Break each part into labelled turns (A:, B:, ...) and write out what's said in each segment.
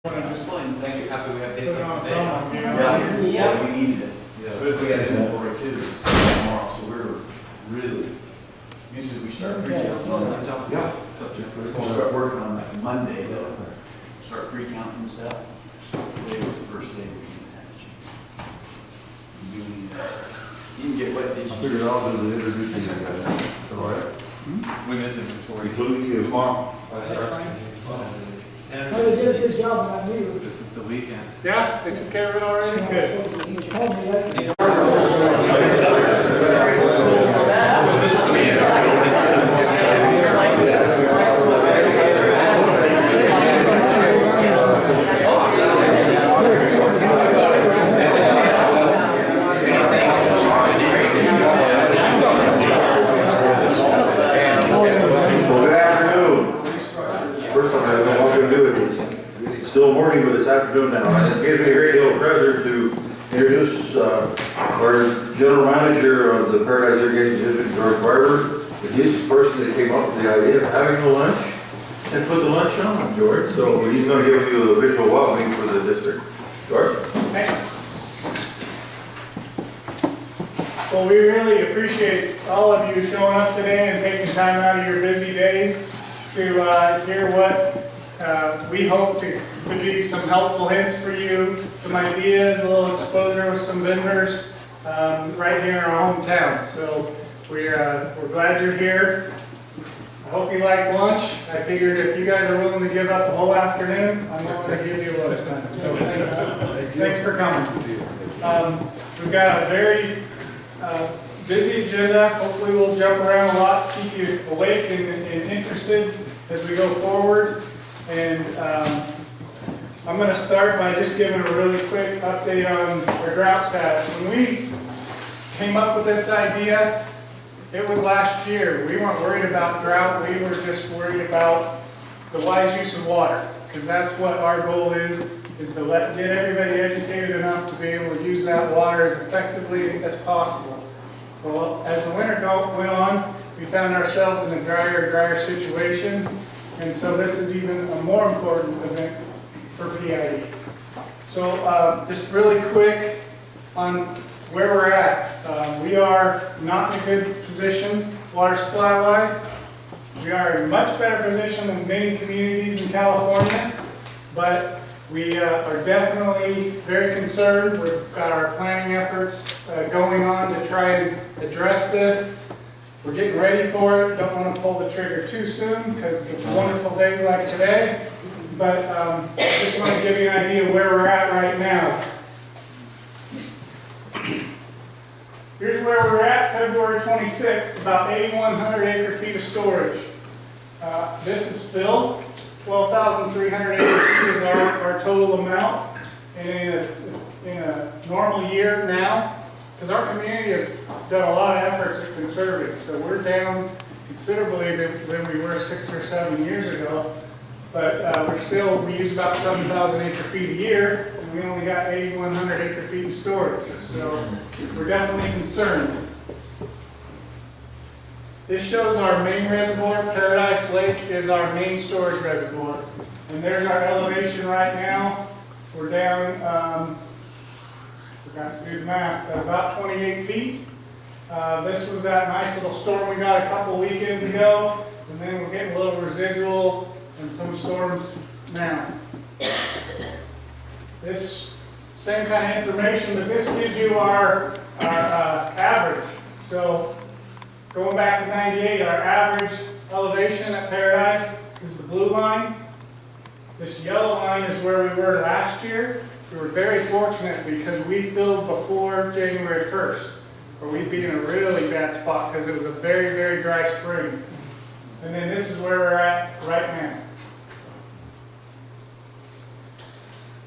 A: Just letting you think, happy we have days like today.
B: Yeah, we needed it.
A: Yeah.
B: But we got inventory too tomorrow, so we're really, usually we start pre-counting.
A: Yeah.
B: We'll start working on that Monday, though. Start pre-counting and stuff. Today was the first day we didn't have a chance. You need that. You can get wet ditches.
C: I figured I'll do the introducing guy. All right?
A: We miss inventory.
C: Including you.
B: Tomorrow.
D: Oh, they did a good job on that meter.
A: This is the weekend.
D: Yeah, they took care of it already? Good.
C: Good afternoon. First of all, I don't know what I'm gonna do. It's still morning, but it's afternoon now. And it gives me a great deal of pleasure to introduce our general manager of the Paradise Irrigation District, George Barber. And he's the person that came up with the idea of having a lunch and put the lunch on, George. So he's gonna give you the official welcoming for the district. George?
D: Thanks. Well, we really appreciate all of you showing up today and taking time out of your busy days to hear what we hope to be some helpful hints for you, some ideas, a little exposure with some vendors right here in our hometown. So we're glad you're here. I hope you liked lunch. I figured if you guys are willing to give up the whole afternoon, I'm willing to give you lunchtime. So thanks for coming. We've got a very busy agenda. Hopefully we'll jump around a lot, keep you awake and interested as we go forward. And I'm going to start by just giving a really quick update on our drought status. When we came up with this idea, it was last year. We weren't worried about drought. We were just worried about the wise use of water, because that's what our goal is to get everybody educated enough to be able to use that water as effectively as possible. Well, as the winter went on, we found ourselves in a drier and drier situation, and so this is even a more important event for PIE. So just really quick on where we're at. We are not in a good position water supply wise. We are in a much better position than many communities in California, but we are definitely very concerned. We've got our planning efforts going on to try and address this. We're getting ready for it. Don't want to pull the trigger too soon because it's wonderful days like today. But I just want to give you an idea of where we're at right now. Here's where we're at February 26th, about 8,100 acre feet of storage. This is filled. 12,300 acre feet is our total amount. And in a normal year now, because our community has done a lot of efforts at conserving, so we're down considerably than we were 6 or 7 years ago. But we use about 7,000 acre feet a year, and we only got 8,100 acre feet in storage. So we're definitely concerned. This shows our main reservoir. Paradise Lake is our main storage reservoir. And there's our elevation right now. We're down, forgot to do the math, about 28 feet. This was that nice little storm we got a couple weekends ago. And then we're getting a little residual and some storms now. This same kind of information, but this gives you our average. So going back to 98, our average elevation at Paradise is the blue line. This yellow line is where we were last year. We were very fortunate because we filled before January 1st, or we'd be in a really bad spot because it was a very, very dry spring. And then this is where we're at right now.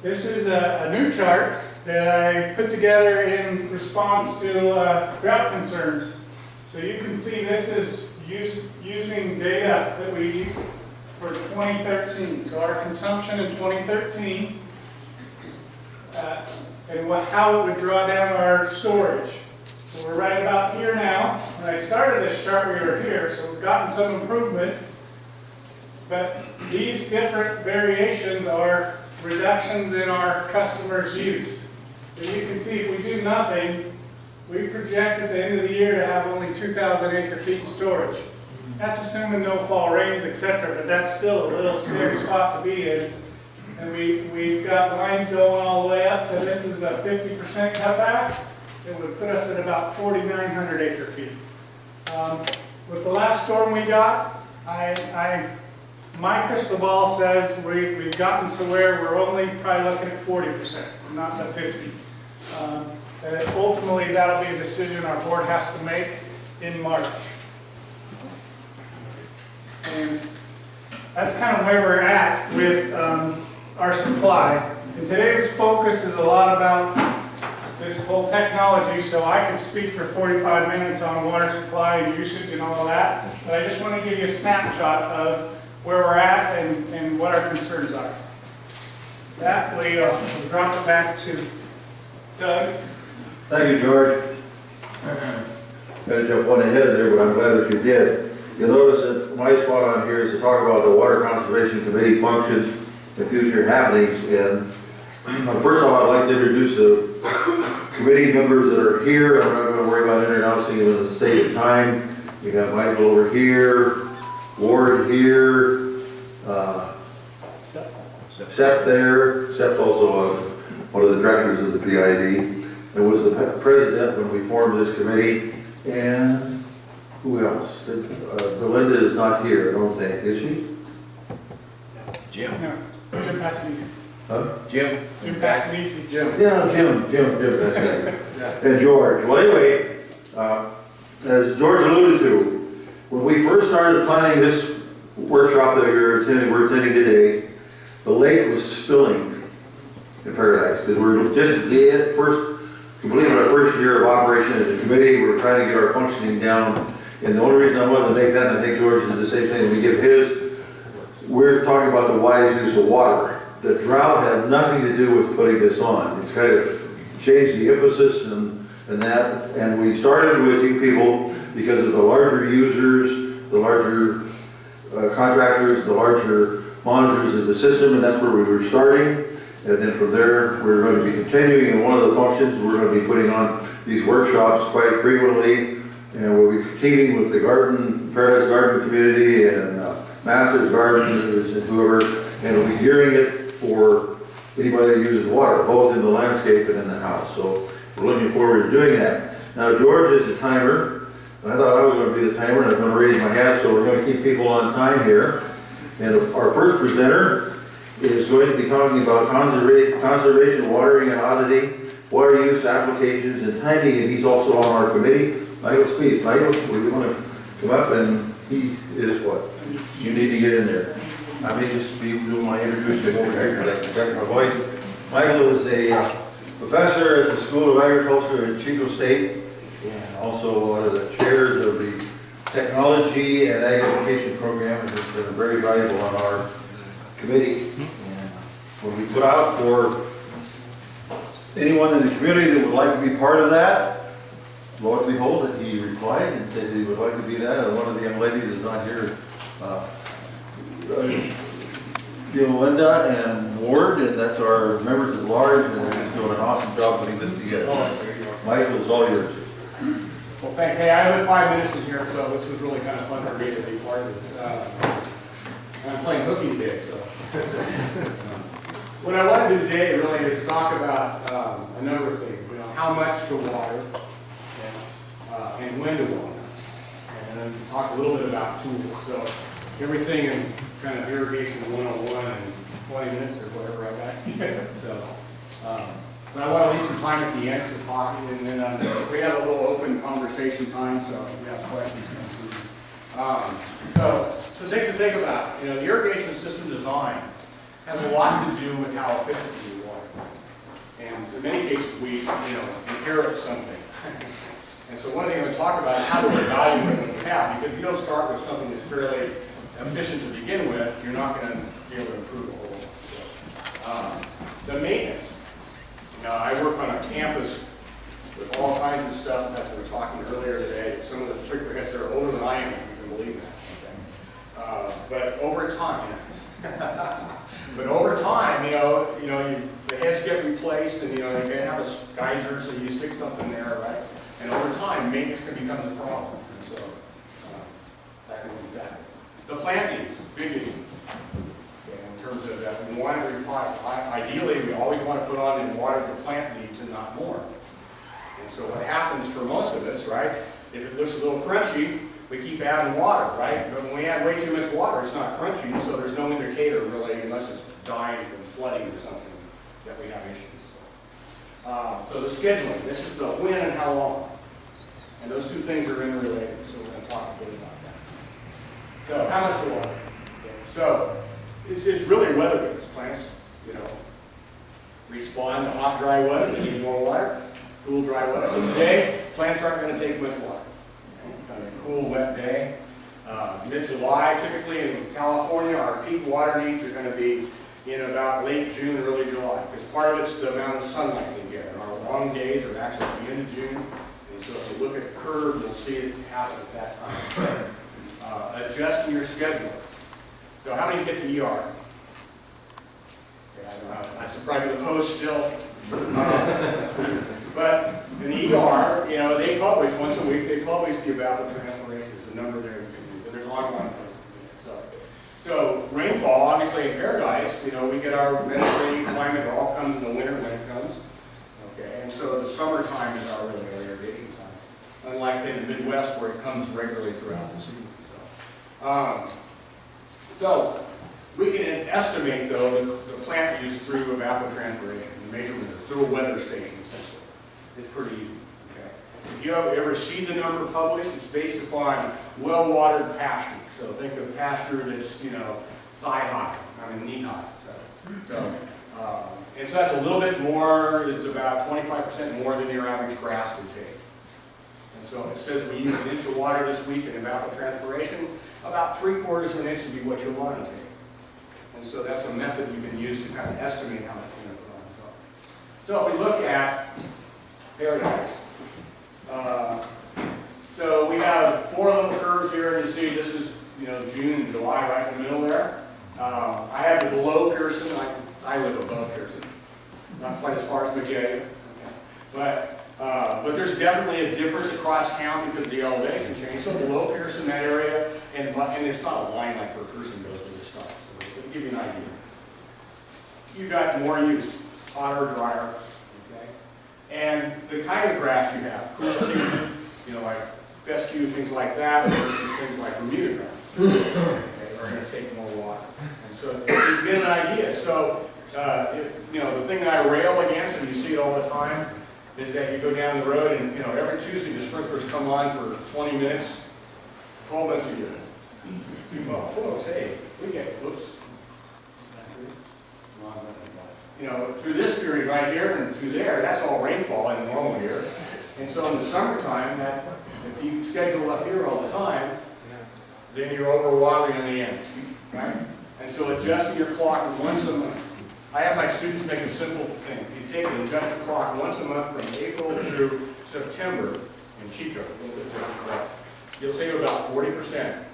D: This is a new chart that I put together in response to drought concerns. So you can see this is using data that we for 2013. So our consumption in 2013 and how it would draw down our storage. So we're right about here now. When I started this chart, we were here, so we've gotten some improvement. But these different variations are reductions in our customers' use. So you can see if we do nothing, we project at the end of the year to have only 2,000 acre feet in storage. That's assuming no fall rains, etc., but that's still a little scary spot to be in. And we've got lines going all the way up to, this is a 50% cutback. It would put us at about 4,900 acre feet. With the last storm we got, my crystal ball says we've gotten to where we're only probably looking at 40%, not the 50. And ultimately, that'll be a decision our board has to make in March. And that's kind of where we're at with our supply. And today's focus is a lot about this whole technology, so I could speak for 45 minutes on water supply and usage and all of that. But I just want to give you a snapshot of where we're at and what our concerns are. That way, we'll drop it back to Doug.
C: Thank you, George. Gotta jump one ahead of there, but I'm glad that you did. You'll notice that my spot on here is to talk about the Water Conservation Committee functions and future happenings. And first of all, I'd like to introduce the committee members that are here. I'm not going to worry about introducing them in the state of time. We got Michael over here, Ward here, Sepp there. Sepp's also one of the directors of the PID. And was the president when we formed this committee. And who else? Belinda is not here, I don't think, is she?
A: Jim.
D: No, Jim Passanese.
C: Huh?
A: Jim.
D: Jim Passanese.
A: Jim.
C: Yeah, Jim, that's it. And George. Well, anyway, as George alluded to, when we first started planning this workshop that we're attending today, the lake was spilling in Paradise, because we're just the first completed our first year of operation as a committee. We're trying to get our functioning down. And the only reason I wanted to make that, and I think George did the same thing when we give his, we're talking about the wise use of water. The drought had nothing to do with putting this on. It's kind of changed the emphasis and that. And we started with you people because of the larger users, the larger contractors, the larger monitors of the system, and that's where we were starting. And then from there, we're going to be continuing, and one of the functions, we're going to be putting on these workshops quite frequently, and we'll be competing with the Paradise Garden community and Masters Gardens and whoever, and we'll be gearing it for anybody that uses water, both in the landscape and in the house. So we're looking forward to doing that. Now, George is the timer, and I thought I was going to be the timer, and I'm going to raise my hand, so we're going to keep people on time here. And our first presenter is going to be talking about conservation, watering and auditing, water use applications and timing, and he's also on our committee. Michael Speed. Michael, we want to come up, and he is what? You need to get in there. I may just be doing my introduction over here because I can protect my voice. Michael is a professor at the School of Agriculture at Chico State, and also one of the chairs of the Technology and Ag Education program, and has been very valuable on our committee. And when we put out for anyone in the community that would like to be part of that, lo and behold, he replied and said he would like to be that. And one of the young ladies is not here, Linda and Ward, and that's our members at large, and they're just doing an awesome job putting this together. Michael, it's all yours.
E: Well, thanks. Hey, I only 5 minutes in here, so this was really kind of fun for me to be part of this. I'm playing hooky today, so. What I want to do today really is talk about a number of things. You know, how much to water, and when to water, and then talk a little bit about tools. So everything in kind of irrigation 101 in 20 minutes or whatever I got. So, but I want to leave some time at the end for talking, and then we have a little open conversation time, so if we have questions. So things to think about. You know, the irrigation system design has a lot to do with how efficient we water. And in many cases, we inherit something. And so one thing I'm going to talk about is how to evaluate what we have, because if you don't start with something that's fairly efficient to begin with, you're not going to be able to improve a whole lot. The maintenance. I work on a campus with all kinds of stuff that we were talking earlier today. Some of the figureheads are older than I am, if you can believe that. Okay. But over time, the heads get replaced, and you have a geyser, so you stick something there, right? And over time, maintenance can become the problem. And so that can be that. The plant needs, big issue. Okay, in terms of that, we want to reply. Ideally, we always want to put on and water the plant needs and not more. And so what happens for most of us, right? If it looks a little crunchy, we keep adding water, right? But when we add way too much water, it's not crunchy, so there's no indicator really, unless it's dying from flooding or something, that we have issues. So the scheduling, this is the when and how long. And those two things are interrelated, so we're going to talk a bit about that. So how much water? Okay. So it's really weather-based. Plants, respond to hot, dry weather, they need more water. Cool, dry weather. So today, plants aren't going to take much water. Okay. It's going to be a cool, wet day. Mid-July, typically in California, our peak water needs are going to be in about late June, early July, because part of it's the amount of sunlight we get. And our long days are actually at the end of June. And so if you look at the curve, you'll see it happen at that time. Adjusting your schedule. So how many get the ER? Okay, I don't know. That's probably the post still. But in the ER, they publish once a week, they publish the evapotranspiration. There's a number there you can use. So there's online places. So rainfall, obviously in Paradise, we get our Mediterranean climate. It all comes in the winter when it comes. Okay, and so the summertime is our really irrigation time. Unlike in the Midwest where it comes regularly throughout the season. So we can estimate, though, the plant use through evapotranspiration, the measurement through a weather station, essentially. It's pretty easy. Okay? If you ever see the number published, it's based upon well-watered pasture. So think of pasture that's, thigh-high, knee-high. And so that's a little bit more, it's about 25% more than your average grass would take. And so it says we use 1 inch of water this week in evapotranspiration, about 3/4 of an inch would be what you'll want to take. And so that's a method you can use to kind of estimate how much you're going to put on top. So if we look at Paradise, so we have 4 little curves here, and you see this is June and July right in the middle there. I have the below Pearson. I live above Pearson, not quite as far as McGay, okay. But there's definitely a difference across town because of the elevation change. So below Pearson, that area, and it's not a line like where Pearson goes with this stuff. So to give you an idea, you got more use, hotter, drier, okay. And the kind of grass you have, cool season, like fescue, things like that, versus things like Bermuda grass, okay, are going to take more water. And so you get an idea. So the thing that I rail against, and you see it all the time, is that you go down the road and, every Tuesday the sprinklers come on for 20 minutes, 12 months a year. Well, folks, hey, we get, whoops. Through this period right here and through there, that's all rainfall in the normal year. And so in the summertime, if you schedule up here all the time, then you're overwatering on the ends, right? And so adjusting your clock once a month. I have my students make a simple thing. You take and adjust your clock once a month from April through September in Chico, a little bit different. You'll save about 40%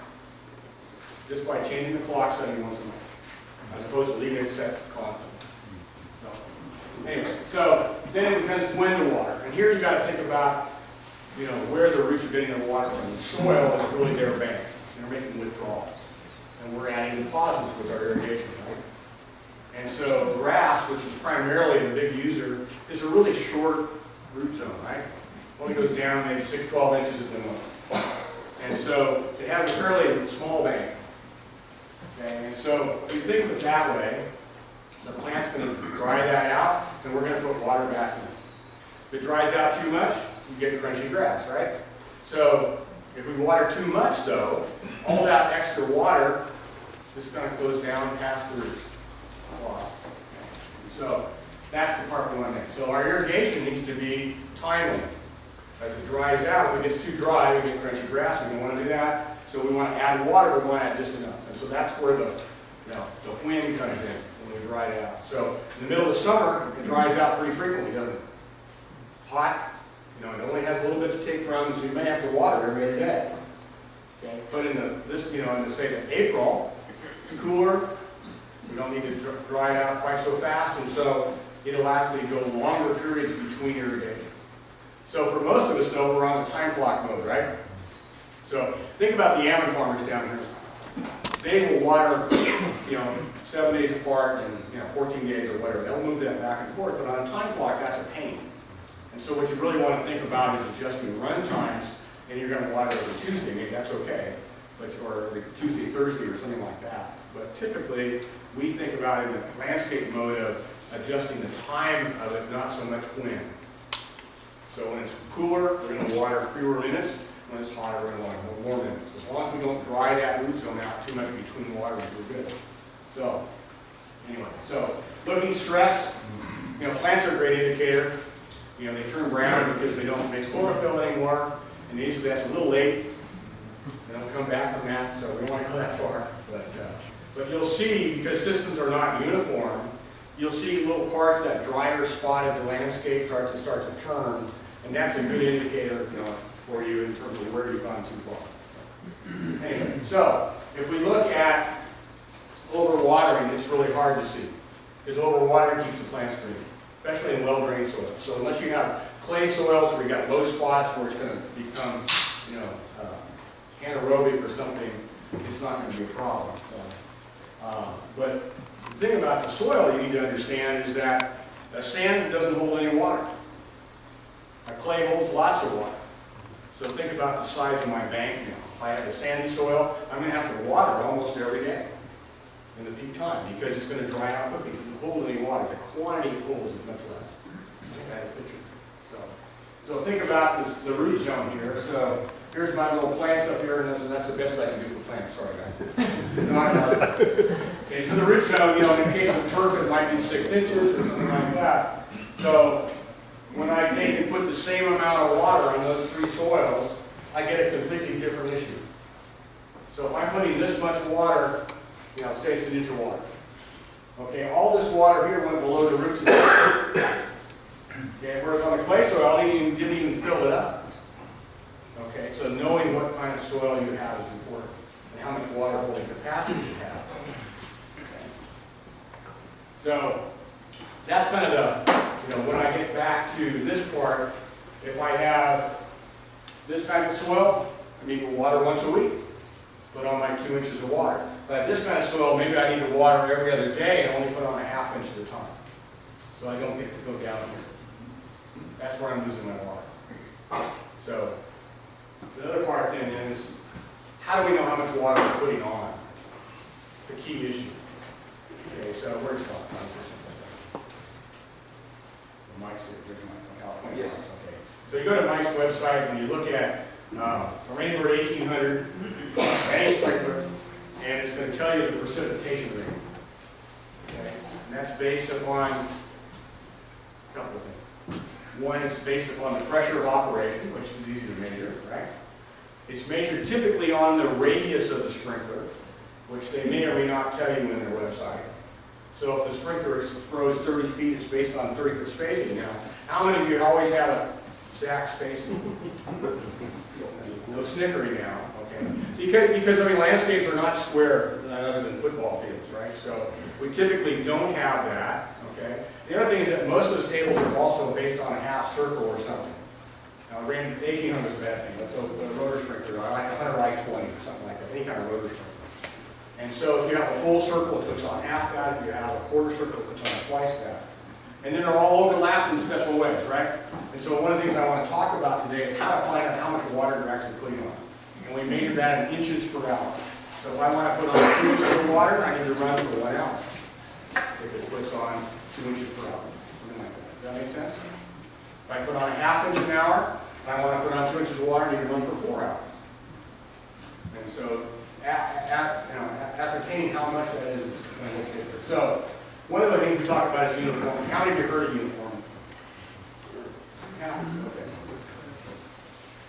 E: just by changing the clock setting once a month, as opposed to leaving it set constant. Anyway, so then it becomes when to water. And here you've got to think about, where the roots are getting their water from. The soil is really their bank. They're making withdrawals. And we're adding deposits with our irrigation, right? And so grass, which is primarily the big user, is a really short root zone, right? Only goes down maybe 6, 12 inches at the most. And so it has a fairly small bank. Okay, and so if you think of it that way, the plant's going to dry that out, and we're going to put water back in. If it dries out too much, you get crunchy grass, right? So if we water too much, though, all that extra water just kind of goes down past the roots. So that's the part we want to make. So our irrigation needs to be timely. As it dries out, if it gets too dry, we get crunchy grass. We don't want to do that. So we want to add water, but we want to add just enough. And so that's where the wind comes in when we dry it out. So in the middle of the summer, it dries out pretty frequently, doesn't it? Hot, it only has a little bit to take from, so you may have to water every other day. Okay, but in say April, it's cooler, We don't need to dry it out quite so fast, and so it'll actually go longer periods between irrigation. So for most of us, though, we're on the time clock mode, right? So think about the almond farmers down here. They will water, 7 days apart and 14 days or whatever. They'll move that back and forth, but on a time clock, that's a pain. And so what you really want to think about is adjusting run times, and you're going to water every Tuesday, maybe that's okay, or every Tuesday, Thursday, or something like that. But typically, we think about it in the landscape mode of adjusting the time of it, not so much when. So when it's cooler, we're going to water fewer minutes. When it's hotter, we're going to water more minutes. As long as we don't dry that root zone out too much between waters, we're good. So, anyway, looking stress, plants are a great indicator. They turn brown because they don't make chlorophyll anymore, and usually that's a little late. They don't come back from that, so we don't want to go that far. But you'll see, because systems are not uniform, you'll see little parts, that drier spot of the landscape start to turn, and that's a good indicator, for you in terms of where you've gone too far. Anyway, so if we look at overwatering, it's really hard to see, because overwatering keeps the plants green, especially in well-drained soil. So unless you have clay soils where you got low spots where it's going to become, anaerobic or something, it's not going to be a problem. But the thing about the soil you need to understand is that a sand doesn't hold any water. A clay holds lots of water. So think about the size of my bank now. If I have a sandy soil, I'm going to have to water almost every day in the peak time because it's going to dry out quickly. It doesn't hold any water. The quantity it holds is much less. I have a picture. So think about the root zone here. So here's my little plants up here, and that's the best I can do for plants. Sorry, guys. Okay, so the root zone, in case of turf, it might be 6 inches or something like that. So when I take and put the same amount of water on those 3 soils, I get a completely different issue. So if I'm putting this much water, say it's 1 inch of water. Okay, all this water here went below the roots of the plant. Okay, whereas on the clay soil, it didn't even fill it up. Okay, so knowing what kind of soil you have is important, and how much water holding capacity you have. Okay. So that's kind of the, when I get back to this part, if I have this kind of soil, I need to water once a week, put on my 2 inches of water. If I have this kind of soil, maybe I need to water every other day and only put on a ½ inch at a time. So I don't get to go down here. That's where I'm losing my water. So the other part then is, how do we know how much water we're putting on? It's a key issue. Okay, so where's Mike's here, California. Yes. Okay. So you go to Mike's website and you look at a Rainbird 1800 any sprinkler, and it's going to tell you the precipitation rate. Okay, and that's based upon a couple of things. One, it's based upon the pressure of operation, which is easy to measure, right? It's measured typically on the radius of the sprinkler, which they may or may not tell you in their website. So if the sprinkler throws 30 feet, it's based on 30-foot spacing. Now, how many of you always have a exact spacing? No snickering now, okay? Because landscapes are not square other than football fields, right? So we typically don't have that, okay? The other thing is that most of those tables are also based on a half circle or something. Now, 1800 is a bad thing. That's a rotor sprinkler. I like 100 I-20 or something like that, any kind of rotor sprinkler. And so if you have a full circle, it puts on half that. If you have a quarter circle, it puts on twice that. And then they're all overlapped in special ways, right? And so one of the things I want to talk about today is how to find out how much water you're actually putting on. And we measure that in inches per hour. So if I want to put on 2 inches of water, I need to run for 1 hour. If it puts on 2 inches per hour, something like that. Does that make sense? If I put on a ½ inch an hour, and I want to put on 2 inches of water, I need to run for 4 hours. And so ascertaining how much that is going to look different. So one of the things we talk about is uniformity. How many of you heard of uniformity? Yeah, okay.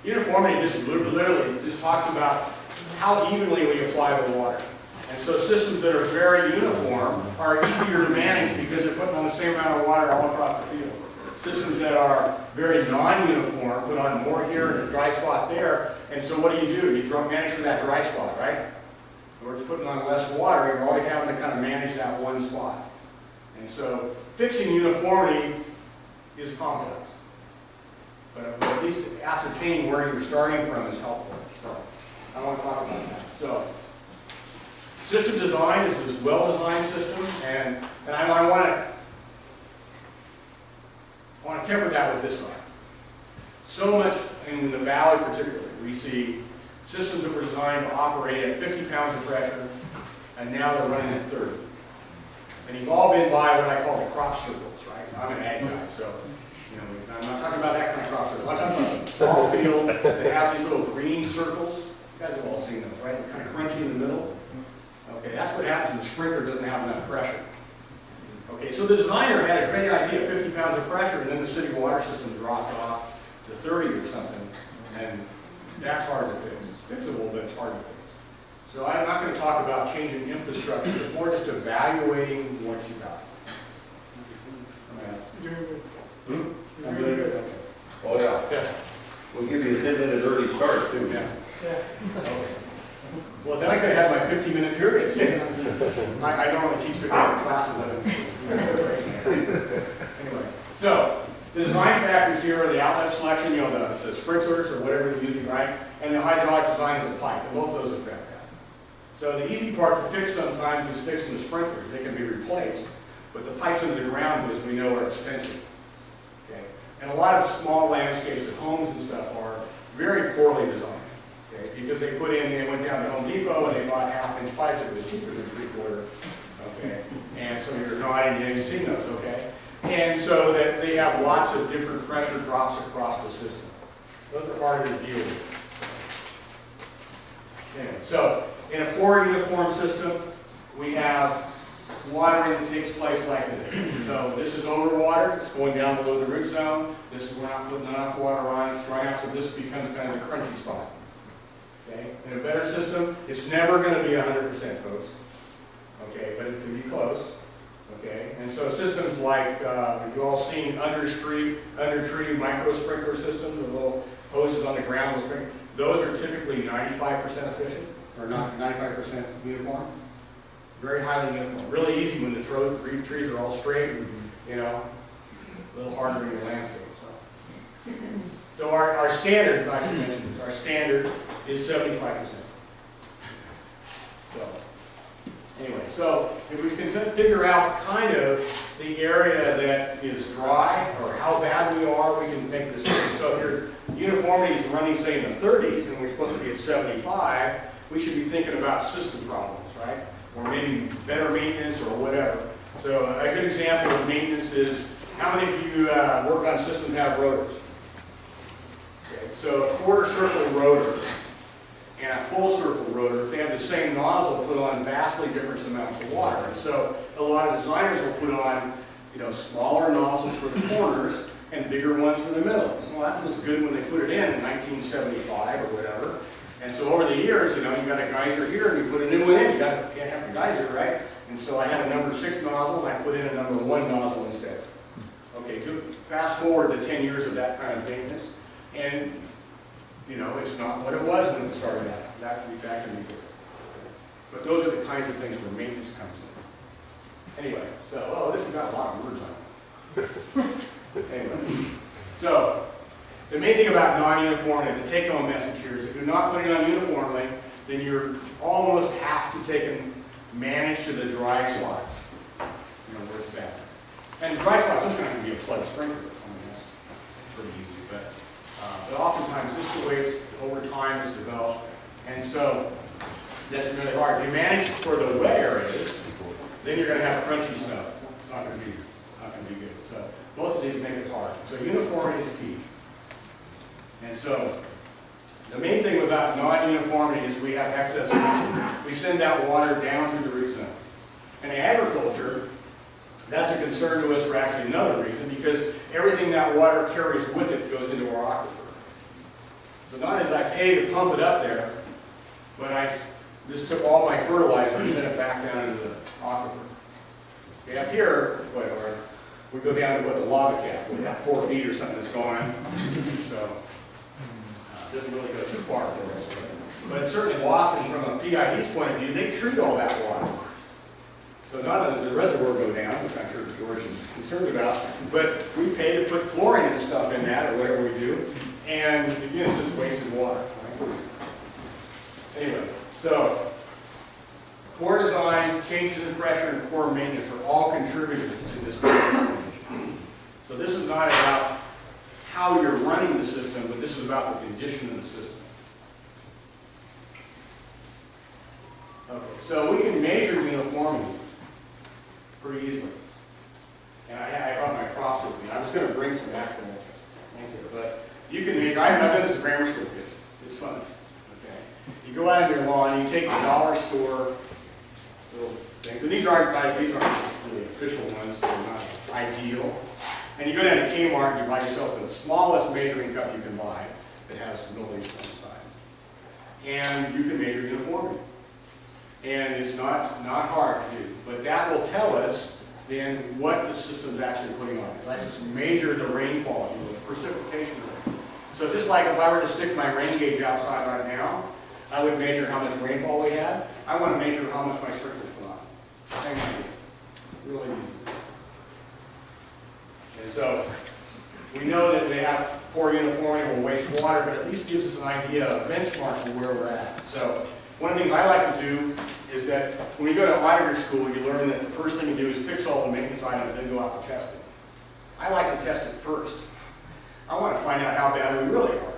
E: Uniformity just literally just talks about how evenly we apply the water. And so systems that are very uniform are easier to manage because they're putting on the same amount of water all across the field. Systems that are very non-uniform put on more here and a dry spot there. And so what do? You manage for that dry spot, right? or it's putting on less water, you're always having to kind of manage that one spot. And so fixing uniformity is complex. But at least ascertaining where you're starting from is helpful. So I want to talk about that. So system design is this well-designed system, and I want to temper that with this one. So much in the valley particularly, we see systems that were designed to operate at 50 pounds of pressure, and now they're running at 30. And you've all been by what I call the crop circles, right? I'm an ag guy, so I'm not talking about that kind of crop circle. I'm talking about a ball field that has these little green circles. You guys have all seen those, right? It's kind of crunchy in the middle. Okay, that's what happens when the sprinkler doesn't have enough pressure. Okay, so the designer had a great idea, 50 pounds of pressure, and then the city water system dropped off to 30 or something, and that's hard to fix. It's fixable, but it's hard to fix. So I'm not going to talk about changing infrastructure, but more just evaluating what you got.
D: You're doing good.
E: I'm doing good. Okay.
C: Oh, yeah.
E: Yeah.
C: We'll give you a 10-minute early start, too.
E: Yeah.
D: Yeah.
E: Okay. Well, then I could have my 50-minute periods. I don't want to teach 50-minute classes. Anyway, so the design factors here are the outlet selection, the sprinklers or whatever you're using, right? And the hydraulic design of the pipe, and both of those affect that. So the easy part to fix sometimes is fixing the sprinklers. They can be replaced, but the pipes under the ground, as we know, are expensive. Okay? And a lot of small landscapes at homes and stuff are very poorly designed. Okay? Because they went down to Home Depot and they bought half-inch pipes that was cheaper than 3/4. Okay? And so you're nodding, you've seen those, okay? And so that they have lots of different pressure drops across the system. Those are harder to deal with. Anyway, so in a poor uniform system, we have watering that takes place like this. So this is overwater, it's going down below the root zone. This is we're not putting enough water on, it's drying out, so this becomes kind of the crunchy spot. Okay? In a better system, it's never going to be 100%, folks. Okay, but it can be close. Okay, and so systems like you've all seen under tree micro sprinkler systems with little hoses on the ground. Those are typically 95% efficient, or not 95% uniform. Very highly uniform. Really easy when the trees are all straight and, a little harder in your landscape. So our standard, I should mention this, our standard is 75%. So anyway, so if we can figure out kind of the area that is dry or how bad we are, we can make a decision. So if your uniformity is running, say, in the 30s and we're supposed to be at 75, we should be thinking about system problems, right? Or maybe better maintenance or whatever. So a good example of maintenance is, how many of you work on systems that have rotors? Okay, so a quarter circle rotor and a full circle rotor, if they have the same nozzle, put on vastly different amounts of water. And so a lot of designers will put on, smaller nozzles for the corners and bigger ones for the middle. Well, that was good when they put it in 1975 or whatever. And so over the years, you got a geyser here and you put a new one in. You can't have the geyser, right? And so I had a number 6 nozzle and I put in a number 1 nozzle instead. Okay, fast forward to 10 years of that kind of maintenance, and it's not what it was when it started out. That can be back in the years. But those are the kinds of things where maintenance comes in. Anyway, so, this has got a lot of words on it. Anyway, so the main thing about non-uniformity, the take-home message here is if you're not putting on uniformly, then you almost have to take and manage to the dry spots. Where it's bad. And dry spots sometimes can be a flood sprinkler. That's pretty easy, but oftentimes this is the way it's over time it's developed, and so that's really hard. If you manage for the wet areas, then you're going to have crunchy stuff. It's not going to be good. So both of these make it hard. So uniformity is key. And so the main thing about non-uniformity is we have excess leaching. We send that water down through the root zone. In agriculture, that's a concern to us for actually another reason, because everything that water carries with it goes into our aquifer. So not only did I pay to pump it up there, but I just took all my fertilizer and sent it back down into the aquifer. Okay, up here, we go down to the lava cap. We have 4 feet or something that's going on. So it doesn't really go too far for us. But certainly Boston, from a PID's point of view, they treat all that water. So not only does the reservoir go down, which I'm sure George is concerned about, but we pay to put chlorine and stuff in that, or whatever we do, and again, it's just wasted water. Right? Anyway, so core design, changes in pressure, and core maintenance are all contributors to this. So this is not about how you're running the system, but this is about the condition of the system. Okay, so we can measure uniformity pretty easily. And I brought my props with me. I was going to bring some actual things here, but you can measure. I've done this at grammar school kids. It's fun. Okay, you go out on your lawn, you take the dollar store little things, and these aren't really official ones. They're not ideal. And you go down to Kmart and you buy yourself the smallest measuring cup you can buy that has milliliters on the side, and you can measure uniformity. And it's not hard to do, but that will tell us then what the system's actually putting on. I just measure the rainfall, the precipitation rate. So just like if I were to stick my rain gauge outside right now, I would measure how much rainfall we had. I want to measure how much my sprinklers put on. Same idea. Really easy. And so we know that they have poor uniformity will waste water, but at least gives us an idea, a benchmark for where we're at. So one of the things I like to do is that when you go to auditor school, you learn that the first thing you do is fix all the maintenance items, then go out and test it. I like to test it first. I want to find out how bad we really are.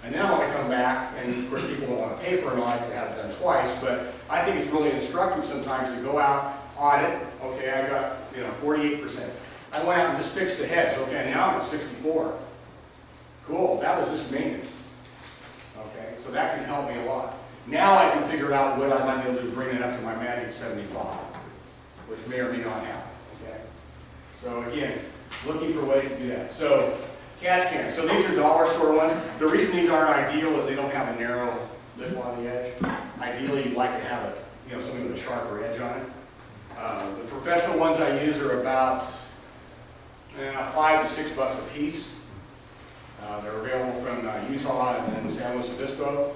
E: And then I want to come back, and of course people don't want to pay for an audit to have it done twice, but I think it's really instructive sometimes to go out, audit, okay, I got 48%. I went out and just fixed the heads, okay, now I'm at 64. Cool, that was just maintenance. Okay, so that can help me a lot. Now I can figure out what I might be able to do to bring it up to my magic 75, which may or may not happen, okay? So again, looking for ways to do that. So catch cans. So these are dollar store ones. The reason these aren't ideal is they don't have a narrow lip on the edge. Ideally, you'd like to have something with a sharper edge on it. The professional ones I use are about $5 to $6 a piece. They're available from Utah and San Luis Obispo.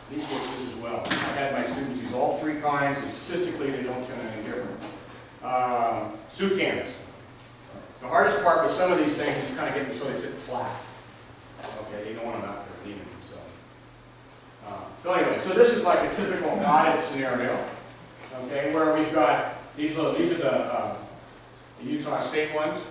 E: These work just as well. I've had my students use all three kinds, and statistically they don't turn any different. Soup cans. The hardest part with some of these things is kind of getting them so they sit flat. Okay, you don't want them out there leaning. So anyway, so this is like a typical audit scenario. Okay, where we've got these are the Utah State ones.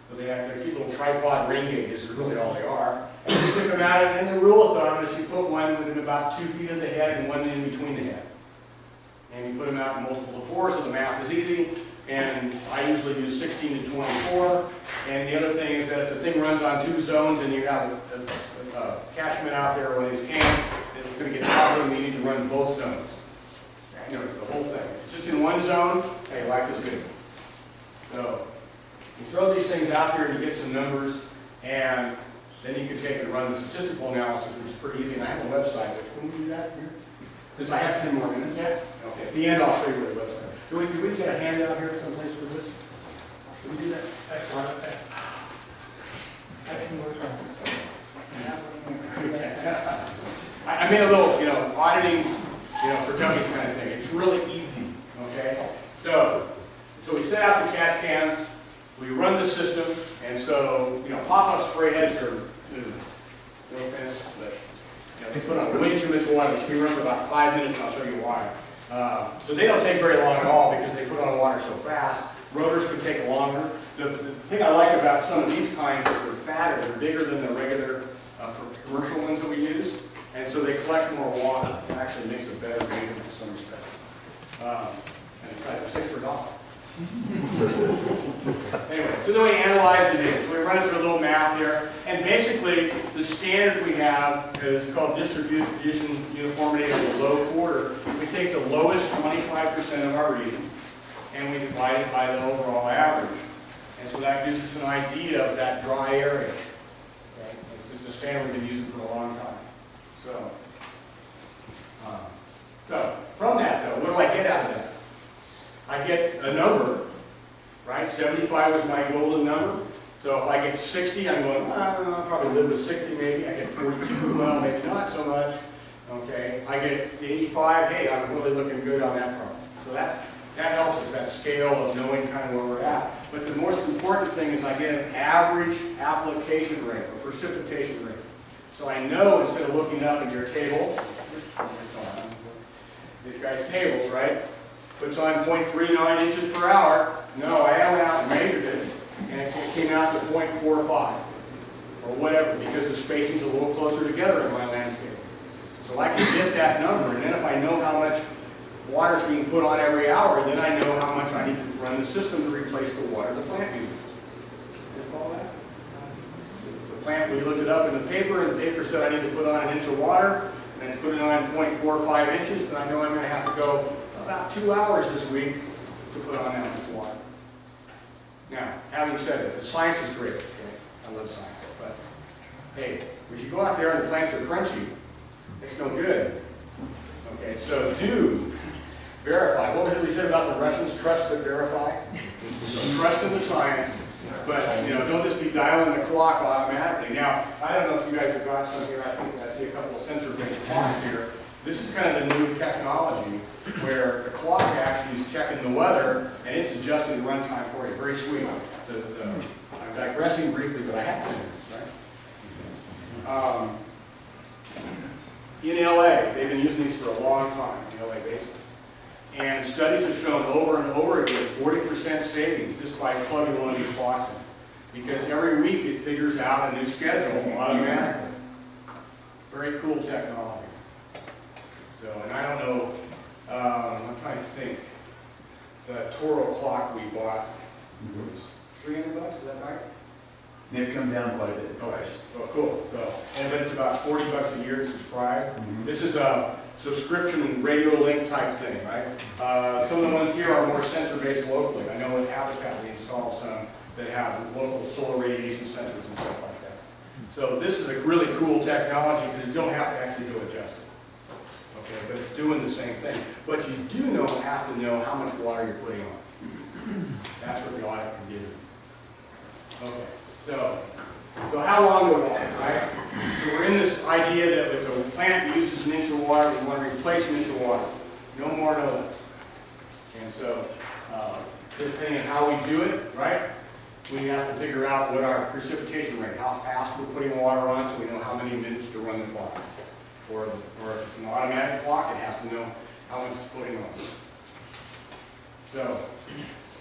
E: So they're cute little tripod rain gauges is really all they are. And you stick them out, and the rule of thumb is you put one within about 2 feet of the head and one in between the head. And you put them out in multiples of 4, so the math is easy. And I usually use 16 to 24. And the other thing is that if the thing runs on 2 zones and you have a catchment out there, one of these cans, it's going to get hotter and you need to run both zones. It's the whole thing. If it's just in one zone, hey, life is good. So you throw these things out there and you get some numbers, and then you can take and run the statistical analysis, which is pretty easy. And I have a website. Can we do that here? Since I have 10 more minutes. Yeah. Okay. At the end, I'll show you where the website is. Do we get a handout here someplace for this? Should we do that? Excellent.
D: I can work on
E: I made a little, auditing, for dummies kind of thing. It's really easy. Okay. So we set out the catch cans. We run the system, and so, pop-up spray heads are, no offense, but, they put on way too much water, which we run for about 5 minutes, and I'll show you why. So they don't take very long at all because they put on water so fast. Rotors can take longer. The thing I like about some of these kinds is they're fatter, they're bigger than the regular commercial ones that we use, and so they collect more water. It actually makes a better grader in some respects. And it's like $6 per $1. Anyway, so then we analyze the data. So we run it through a little math here, and basically the standard we have is called distribution uniformity of the low quarter. We take the lowest 25% of our reading, and we divide it by the overall average. And so that gives us an idea of that dry area. Okay? This is a standard we've been using for a long time. So from that, though, what do I get out of that? I get a number, right? 75 is my golden number. So if I get 60, I'm going, I don't know, I'll probably live with 60 maybe. I get 42, well, maybe not so much. Okay, I get 85, hey, I'm really looking good on that front. So that helps us, that scale of knowing kind of where we're at. But the most important thing is I get an average application rate or precipitation rate. So I know instead of looking up in your table, these guys' tables, right? Puts on 0.39 inches per hour. No, I went out and measured it, and it came out to 0.45 or whatever, because the spacing's a little closer together in my landscape. So I can get that number, and then if I know how much water's being put on every hour, then I know how much I need to run the system to replace the water the plant uses. Just follow that? The plant, we looked it up in the paper, and the paper said I need to put on 1 inch of water, and then put it on 0.45 inches, then I know I'm going to have to go about 2 hours this week to put on that much water. Now, having said that, the science is great. Okay? I love science, but hey, if you go out there and the plants are crunchy, it's no good. Okay, so do verify. What was it we said about the Russians? Trust but verify. So trust in the science, but don't just be dialing the clock automatically. Now, I don't know if you guys have got some here. I think I see a couple of sensor-based clocks here. This is kind of the new technology where the clock actually is checking the weather and it's adjusting the runtime for you. Very sweet. I'm digressing briefly, but I have to, right? In LA, they've been using these for a long time, in LA basin. And studies have shown over and over again 40% savings just by plugging one of these clocks in. Because every week it figures out a new schedule automatically. Very cool technology. So, and I don't know, I'm trying to think. The Toro clock we bought was $300, is that right?
B: They've come down quite a bit.
E: Oh, cool. So, but it's about $40 a year to subscribe. This is a subscription radio link type thing, right? Some of the ones here are more sensor-based locally. I know in Habitat we installed some that have local solar radiation sensors and stuff like that. So this is a really cool technology because you don't have to actually go adjust it. Okay, but it's doing the same thing. But you do have to know how much water you're putting on. That's what the audit can give you. Okay. So how long do we want, right? So we're in this idea that if the plant uses 1 inch of water, we want to replace 1 inch of water. No more, no less. And so, depending on how we do it, right, we have to figure out what our precipitation rate, how fast we're putting water on so we know how many minutes to run the clock. Or if it's an automatic clock, it has to know how much it's putting on. So,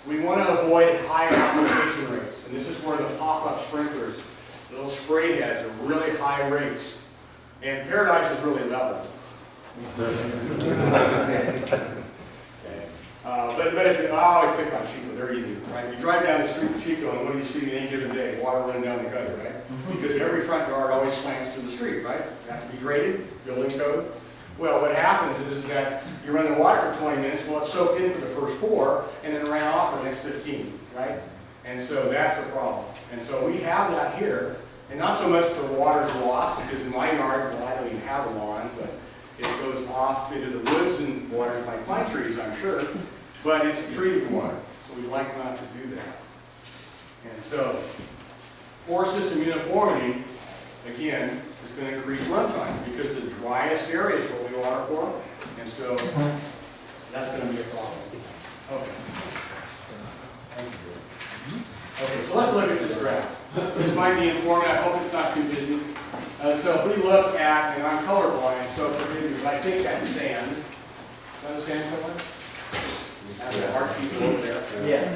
E: we want to avoid high application rates, and this is where the pop-up sprinklers, little spray heads, are really high rates. And Paradise is really level. But if you, I always pick on Chico, they're easy, right? You drive down the street in Chico, and what do you see any given day? Water running down the gutter, right? Because every front yard always slants to the street, right? It has to be graded, building code. Well, what happens is that you run the water for 20 minutes, well, it's soaked in for the first 4, and then ran off for the next 15, right? And so that's a problem. And so we have that here, and not so much the water's lost, because in my yard, well, I don't even have a lawn, but it goes off into the woods and waters my pine trees, I'm sure, but it's treated water, so we like not to do that. And so, pore system uniformity, again, is going to increase runtime because the driest area is what we water for, and so that's going to be a problem. Okay. Okay, so let's look at this graph. This might be informative. I hope it's not too busy. So if we look at, and I'm colorblind, so forgive me, if I take that sand, is that a sand color? That's the hard people over there.
A: Yes.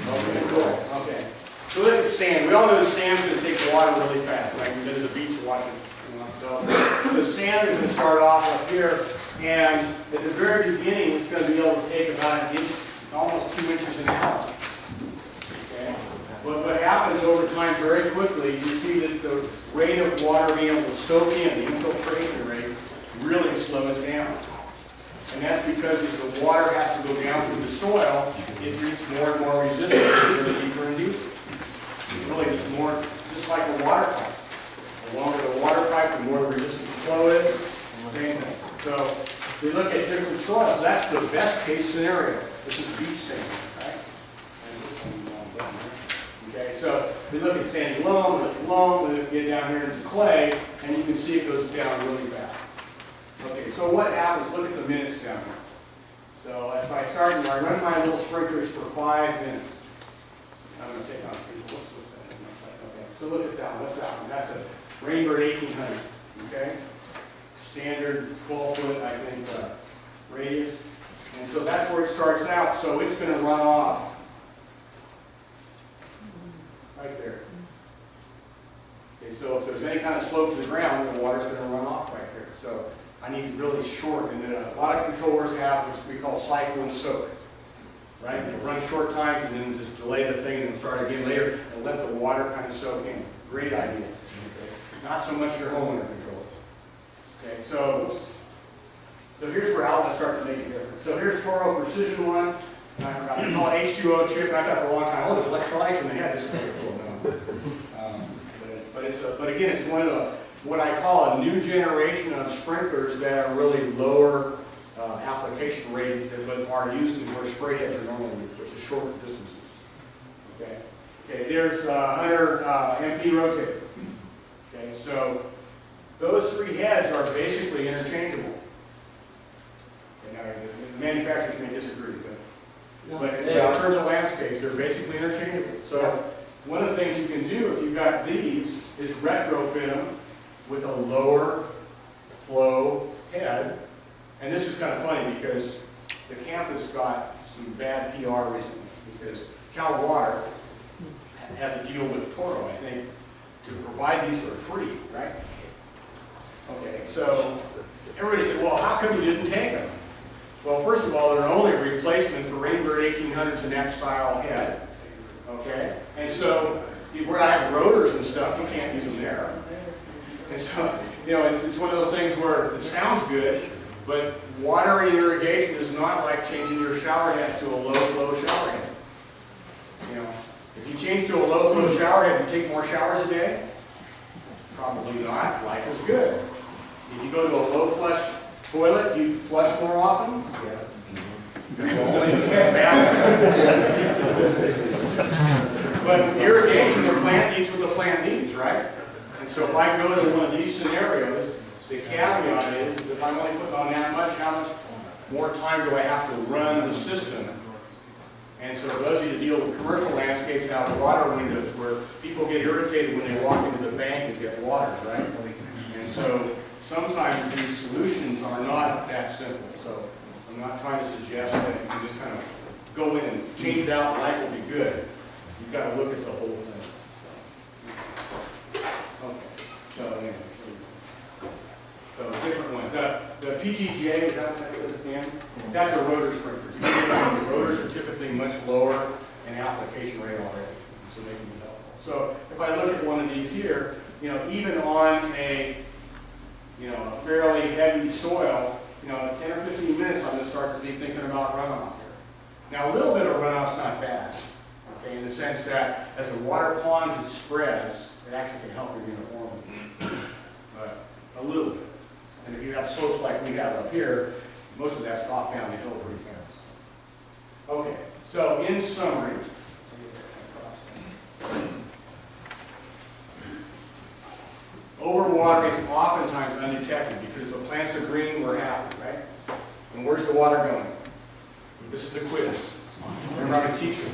E: Okay, cool. Okay. So look at sand. We all know sand's going to take water really fast. Like we've been to the beach watching. So the sand is going to start off up here, and at the very beginning, it's going to be able to take about 1 inch, almost 2 inches an hour. Okay. But what happens over time very quickly, you see that the rate of water being able to soak in, the infiltration rate, really slows down. And that's because as the water has to go down through the soil, it reaches more and more resistance as it goes deeper and deeper. It's really just more, just like a water pipe. The longer the water pipe, the more resistant the flow is. Same thing. So we look at different soils. That's the best case scenario. This is beach sand, right? Okay, so we look at sandy loam, we look at loam, we get down here into clay, and you can see it goes down really fast. Okay, so what happens, look at the minutes down here. So if I run my little sprinklers for 5 minutes. I'm going to take on people, what's that? Okay, so look at that one, what's that one? That's a Rainbird 1800, okay? Standard 12-foot, I think, radius. And so that's where it starts out, so it's going to run off. Right there. Okay, so if there's any kind of slope to the ground, the water's going to run off right there. So I need to really short, and then a lot of controllers have what we call cycle and soak. Right? They'll run short times and then just delay the thing and start again later and let the water kind of soak in. Great idea. Okay? Not so much your homeowner controllers. Okay, so here's where outlets start to make a difference. So here's Toro Precision one. And I forgot to call it H2O chip, and I thought for a long time, oh, there's electrolytes, and they had this really cool. But again, it's one of the, what I call a new generation of sprinklers that are really lower application rate but are used in where spray heads are normally used, which is shorter distances. Okay. Okay. There's 100 MP rotator. Okay. So those 3 heads are basically interchangeable. Okay, now, the manufacturers may disagree, but in terms of landscapes, they're basically interchangeable. So one of the things you can do if you've got these is retrofit them with a lower flow head. And this is kind of funny because the campus got some bad PR recently because Cal Water has a deal with Toro, I think, to provide these for free, right? Okay, so everybody said, well, how come you didn't take them? Well, first of all, they're only a replacement for Rainbird 1800s and that style head. Okay, and so where I have rotors and stuff, you can't use them there. And so, you know, it's one of those things where it sounds good, but watering irrigation is not like changing your shower head to a low flow shower head. You know, if you change to a low flow shower head, you take more showers a day? Probably not. Life is good. If you go to a low flush toilet, do you flush more often? Yeah. Only if it's bad. But irrigation, the plant needs what the plant needs, right? And so if I go to one of these scenarios, the caveat is if I'm only putting on that much, how much more time do I have to run the system? And so those of you that deal with commercial landscapes have water windows where people get irritated when they walk into the bank and get water, right? And so sometimes these solutions are not that simple. So I'm not trying to suggest that you can just kind of go in and change it out and life will be good. You've got to look at the whole thing. Okay. So anyway. So different ones. The PGJ, is that what that says at the end? That's a rotor sprinkler. The rotors are typically much lower in application rate already, so they can be helpful. So if I look at one of these here, you know, even on a, you know, a fairly heavy soil, you know, 10 or 15 minutes, I'm going to start to be thinking about runoff here. Now, a little bit of runoff's not bad, okay, in the sense that as the water ponds and spreads, it actually can help your uniformity, but a little bit. And if you have slopes like we have up here, most of that's off down the hill pretty fast. Okay, so in summary, overwatering is oftentimes undetected because if the plants are green, we're happy, right? And where's the water going? This is the quiz. Remember, I'm a teacher.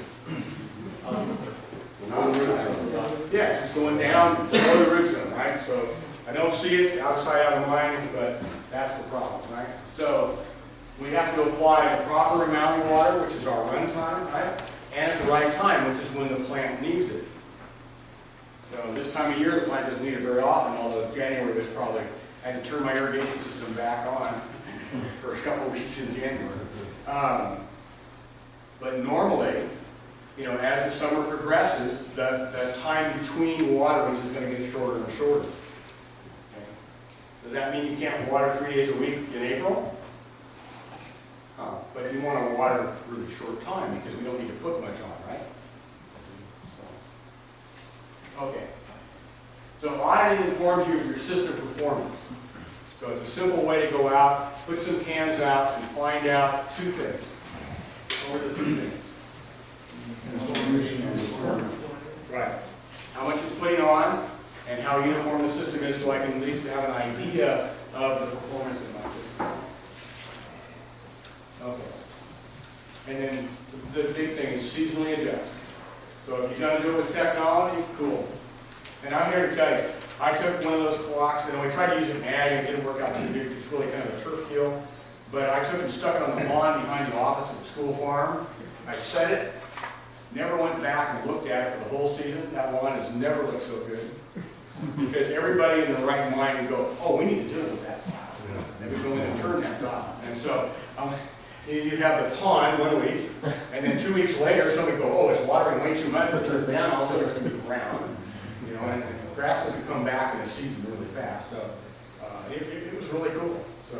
E: Yes, it's going down below the root zone, right? So I don't see it, outside out of mind, but that's the problem, right? So we have to apply the proper amount of water, which is our run time, right? And at the right time, which is when the plant needs it. So this time of year, the plant doesn't need it very often, although January was probably, I had to turn my irrigation system back on for a couple of weeks in January. But normally, you know, as the summer progresses, the time between waterings is going to get shorter and shorter. Okay. Does that mean you can't water 3 days a week in April? But you want to water a really short time because we don't need to put much on, right? Okay. So auditing informs you of your system performance. So it's a simple way to go out, put some cans out, and find out 2 things. What are the 2 things? Right. How much it's putting on and how uniform the system is, so I can at least have an idea of the performance of my system. Okay. And then the big thing is seasonally adjust. So if you're gonna do it with technology, cool. And I'm here to tell you, I took one of those clocks, and we tried to use it in ag, and it didn't work out too good, it's really kind of a turf deal. But I took and stuck it on the lawn behind the office at the school farm. I set it, never went back and looked at it for the whole season. That lawn has never looked so good. Because everybody in their right mind would go, oh, we need to deal with that flower. And we go in and turn that dial. And so you have the pond 1 week, and then 2 weeks later, somebody go, oh, it's watering way too much, let's turn it down, all of a sudden it's going to be brown. You know, and the grass doesn't come back in a season really fast. So it was really cool. So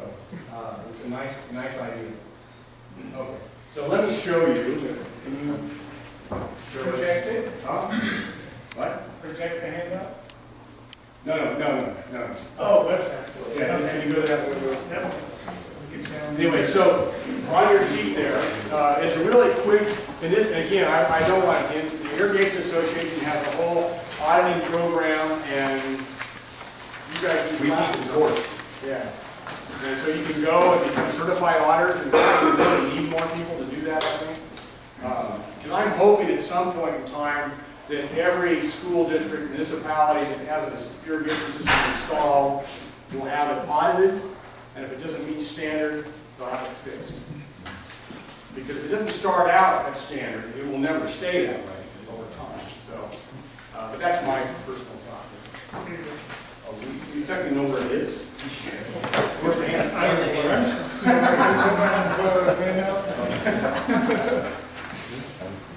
E: it's a nice idea. Okay, so let me show you. Can you
D: Project it?
E: Huh? What?
D: Project the handout?
E: No.
D: Oh, website.
E: Yeah, just can you go to that website?
D: Yep. Get down.
E: Anyway, so on your sheet there, it's a really quick, and again, I don't want, the Irrigation Association has a whole auditing program, and you guys do classes.
C: course.
E: Yeah. And so you can go and become certified auditors, and we really need more people to do that, I think. Because I'm hoping at some point in time that every school district, municipality that has an irrigation system installed will have it audited, and if it doesn't meet standard, they'll have it fixed. Because if it doesn't start out at standard, it will never stay that way over time. So, but that's my personal thought. Oh, you technically know where it is? Where's the hand?
D: I don't know where I'm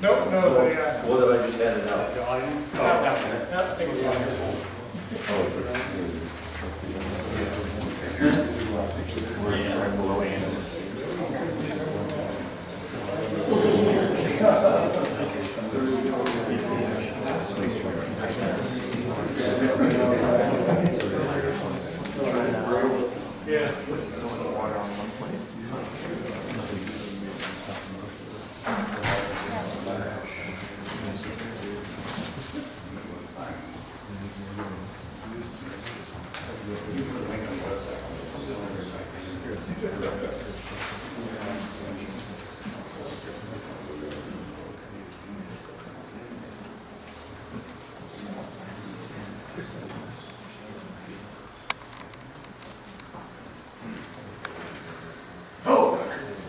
D: Nope, no, yeah.
C: What did I just hand it out?
E: The auditing?
D: Yep, take it down. Yeah.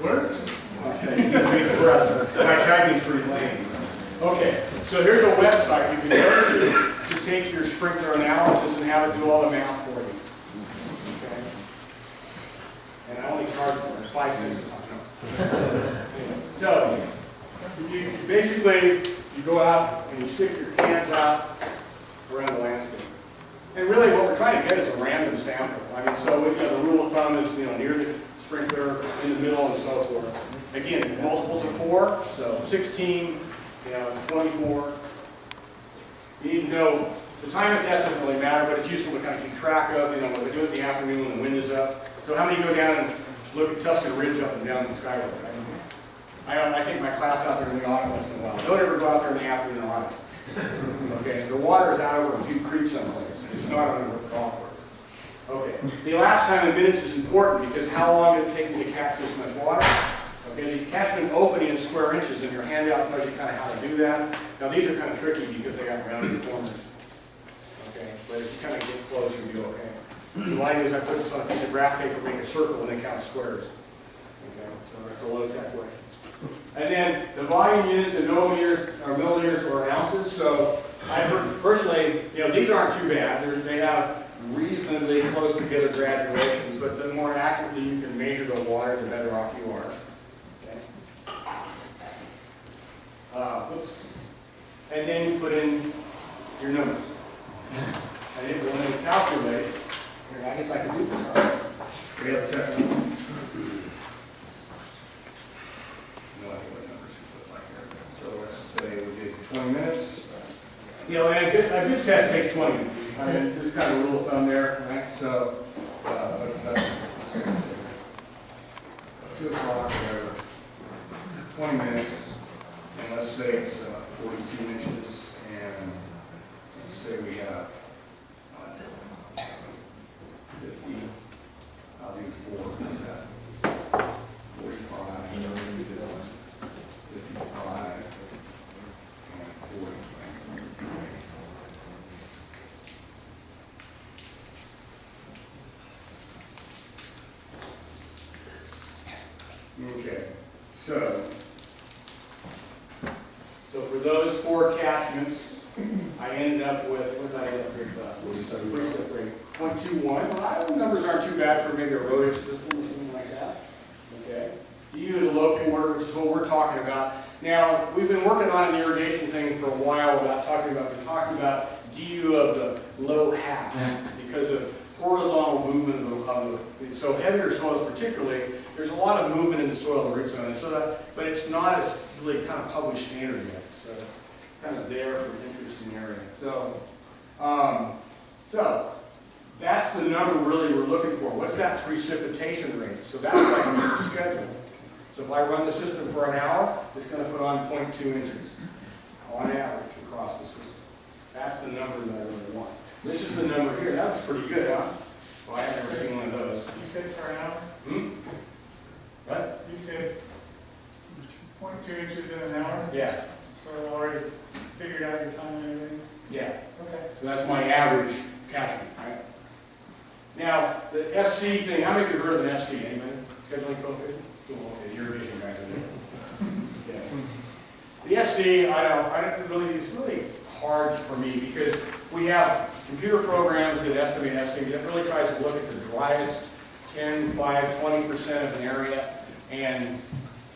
D: Where?
E: My typing's pretty lame. Okay, so here's a website you can go to take your sprinkler analysis and have it do all the math for you. Okay? And I only charge for it 5 cents a ton. So, you basically, you go out and you stick your hands out around the landscape. And really what we're trying to get is a random sample. I mean, so the rule of thumb is, near the sprinkler, in the middle, and so forth. Again, multiples of 4, so 16, 24. You need to know, the time of test doesn't really matter, but it's useful to kind of keep track of, when we do it in the afternoon when the wind is up. So how many go down and look at Tuscan Ridge up and down the skyward? I take my class out there in the autumn once in a while. Don't ever go out there in the afternoon or autumn. Okay, the water is out over in Butte Creek someplace. It's not on the golf course. Okay, the elapsed time in minutes is important because how long did it take me to catch this much water? Okay, the catchment opening in square inches, and your handout tells you kind of how to do that. Now these are kind of tricky because they got rounded corners. Okay, but if you kind of get close, you'll be okay. So what I do is I put this on a piece of graph paper, make a circle, and then count squares. Okay, so that's a low-tech way. And then the volume units in milliliters or ounces. So I personally, these aren't too bad. They have reasonably close together graduations, but the more accurately you can measure the water, the better off you are. Okay. Oops. And then you put in your numbers. And it will then calculate. Here, I guess I can do this. We have the technique. So let's say we did 20 minutes. And a good test takes 20 minutes. I mean, this kind of rule of thumb there, right? So, what's that? 2 o'clock, whatever. 20 minutes, and let's say it's 42 inches, and documents, I ended up with, what did I end up with? Precip rate, 0.21. Well, the numbers aren't too bad for maybe a rotor system or something like that. Okay. DU to low quarter, which is what we're talking about. Now, we've been working on an irrigation thing for a while about talking about DU of the low half because of horizontal movement of the, so heavier soils particularly, there's a lot of movement in the soil in the root zone, and so that, but it's not as really kind of published standard yet, so kind of there for an interesting area. So, so that's the number really we're looking for. What's that precipitation rate? So that's what I use the schedule. So if I run the system for an hour, it's going to put on 0.2 inches on average across the system. That's the number that I really want. This is the number here. That was pretty good, huh? Well, I've never seen one of those.
D: You said for an hour?
E: What?
D: You said 0.2 inches in an hour?
E: Yeah.
D: So I've already figured out your time and everything?
E: Yeah.
D: Okay.
E: So that's my average catchment, right? Now, the SC thing, how many of you have heard of an SC? Anybody? Scheduling coefficient? Cool, okay, irrigation guys are there. Yeah. The SC, I don't really, it's really hard for me because we have computer programs that estimate SC that really tries to look at the driest 10, 5, 20% of an area and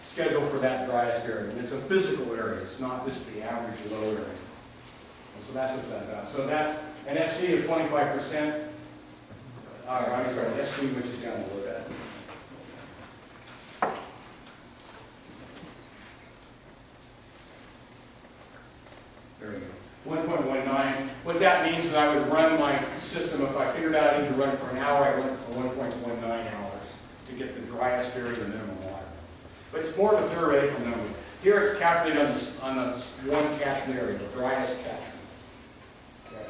E: schedule for that driest area. And it's a physical area, it's not just the average low area. And so that's what's that about. So that, an SC of 25%, I'm sorry, SC which is down below that. There we go. 1.19. What that means is I would run my system, if I figured out I need to run it for an hour, I run it for 1.19 hours to get the driest area of minimum water. But it's more of a theoretical number. Here it's calculated on the one catchment area, the driest catchment. Okay.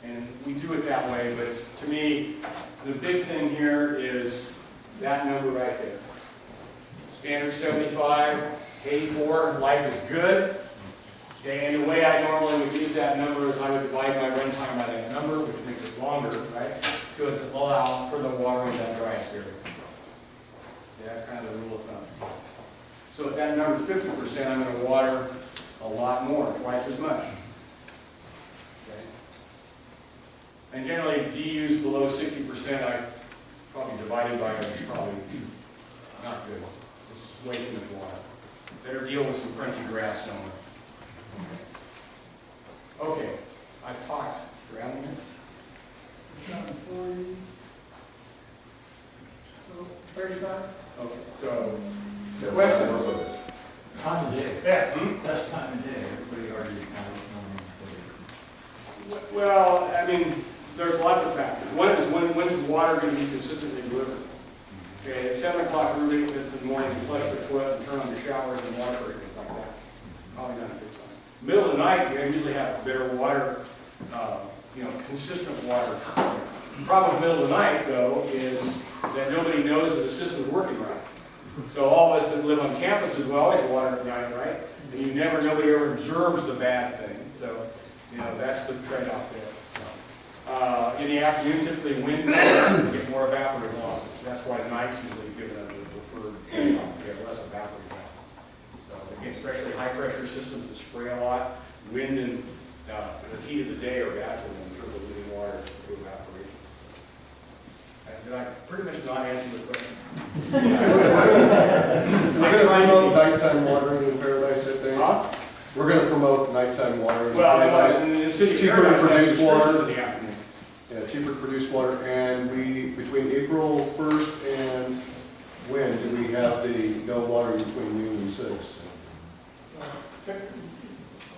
E: And we do it that way, but it's, to me, the big thing here is that number right there. Standard 75, 84, life is good. Okay, and the way I normally would use that number is I would divide my run time by that number, which makes it longer, right, to allow for the watering of that driest area. Yeah, that's kind of the rule of thumb. So if that number is 50%, I'm going to water a lot more, twice as much. Okay. And generally, DUs below 60%, I probably divided by it is probably not good. It's way too much water. Better deal with some crunchy grass somewhere. Okay, I've talked for how many minutes?
D: 40, 35?
E: Okay, so, the question was,
A: Time of day.
E: yeah,
A: Best time of day. Everybody argues now.
E: well, I mean, there's lots of factors. One is when's water going to be consistently delivered? Okay, at 7 o'clock every in the morning, you flush the toilet and turn on your showers and water or anything like that. Probably not a good time. Middle of the night, you usually have better water, consistent water. The problem with the middle of the night, though, is that nobody knows that the system's working right. So all of us that live on campuses, we always water at night, right? And nobody ever observes the bad thing. So, that's the trade-off there. So, in the afternoon, typically wind, you get more evaporative losses. That's why night's usually given a preferred, you have less evaporative losses. So, again, especially high-pressure systems that spray a lot, wind and the heat of the day are bad for them in terms of losing water to evaporation. Did I pretty much not answer the question?
F: We're going to promote nighttime watering in Paradise, I think.
E: Huh?
F: We're going to promote nighttime watering in
E: Well,
F: Paradise.
E: in the
F: It's
E: city of
F: cheaper to
E: Paradise,
F: produce
E: it's
F: water.
E: in the afternoon.
F: Yeah, cheaper to produce water. And between April 1st and when do we have the no watering between noon and 6?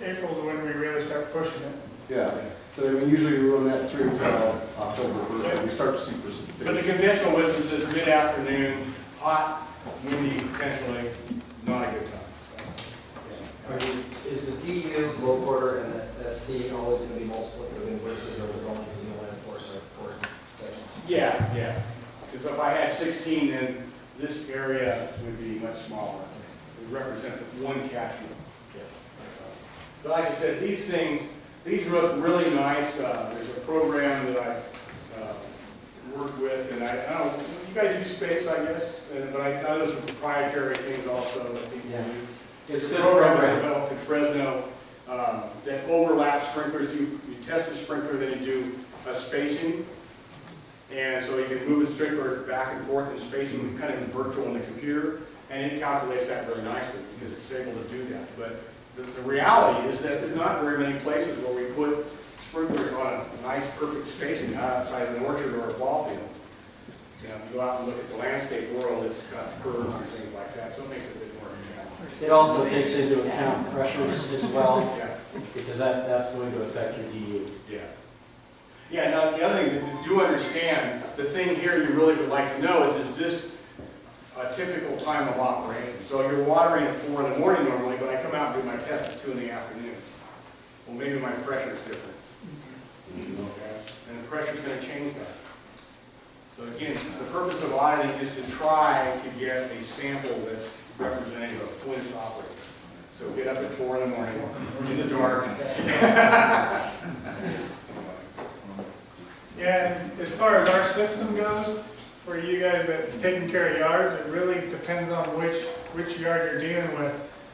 D: April is when we really start pushing it.
F: Yeah. So usually we run that through until October 1st, and we start to see
E: But the
F: precipitation.
E: conventional wisdom says mid-afternoon, hot, windy, potentially, not a good time.
G: Is the DU, low quarter, and the SC always going to be multiplicative inverses, or we're going because you only have four sections?
E: Yeah. Because if I had 16, then this area would be much smaller. It would represent one catchment. But like I said, these look really nice. There's a program that I worked with, and I don't know, you guys use Space, I guess, but I know there's some proprietary things also that people use.
G: It's a
E: The
G: good
E: program was
G: program.
E: developed in Fresno that overlap sprinklers. You test the sprinkler, then you do a spacing. And so you can move the sprinkler back and forth in spacing, kind of virtual in the computer, and it calculates that really nicely because it's able to do that. But the reality is that there's not very many places where we put sprinklers on a nice, perfect spacing outside of an orchard or a ball field. You know, if you go out and look at the landscape world, it's got curves and things like that, so it makes it a bit more of a challenge.
H: It also takes into account pressures as well,
E: Yeah.
H: because that's going to affect your DU.
E: Yeah. Yeah, now the other thing, do understand, the thing here you really would like to know is this a typical time of operation? So you're watering at 4 in the morning normally, but I come out and do my test at 2 in the afternoon. Well, maybe my pressure's different. Okay? And the pressure's going to change that. So again, the purpose of auditing is to try to get a sample that's representative of when it's operating. So get up at 4 in the morning, in the dark.
D: Yeah, and as far as our system goes, for you guys that are taking care of yards, it really depends on which yard you're dealing with.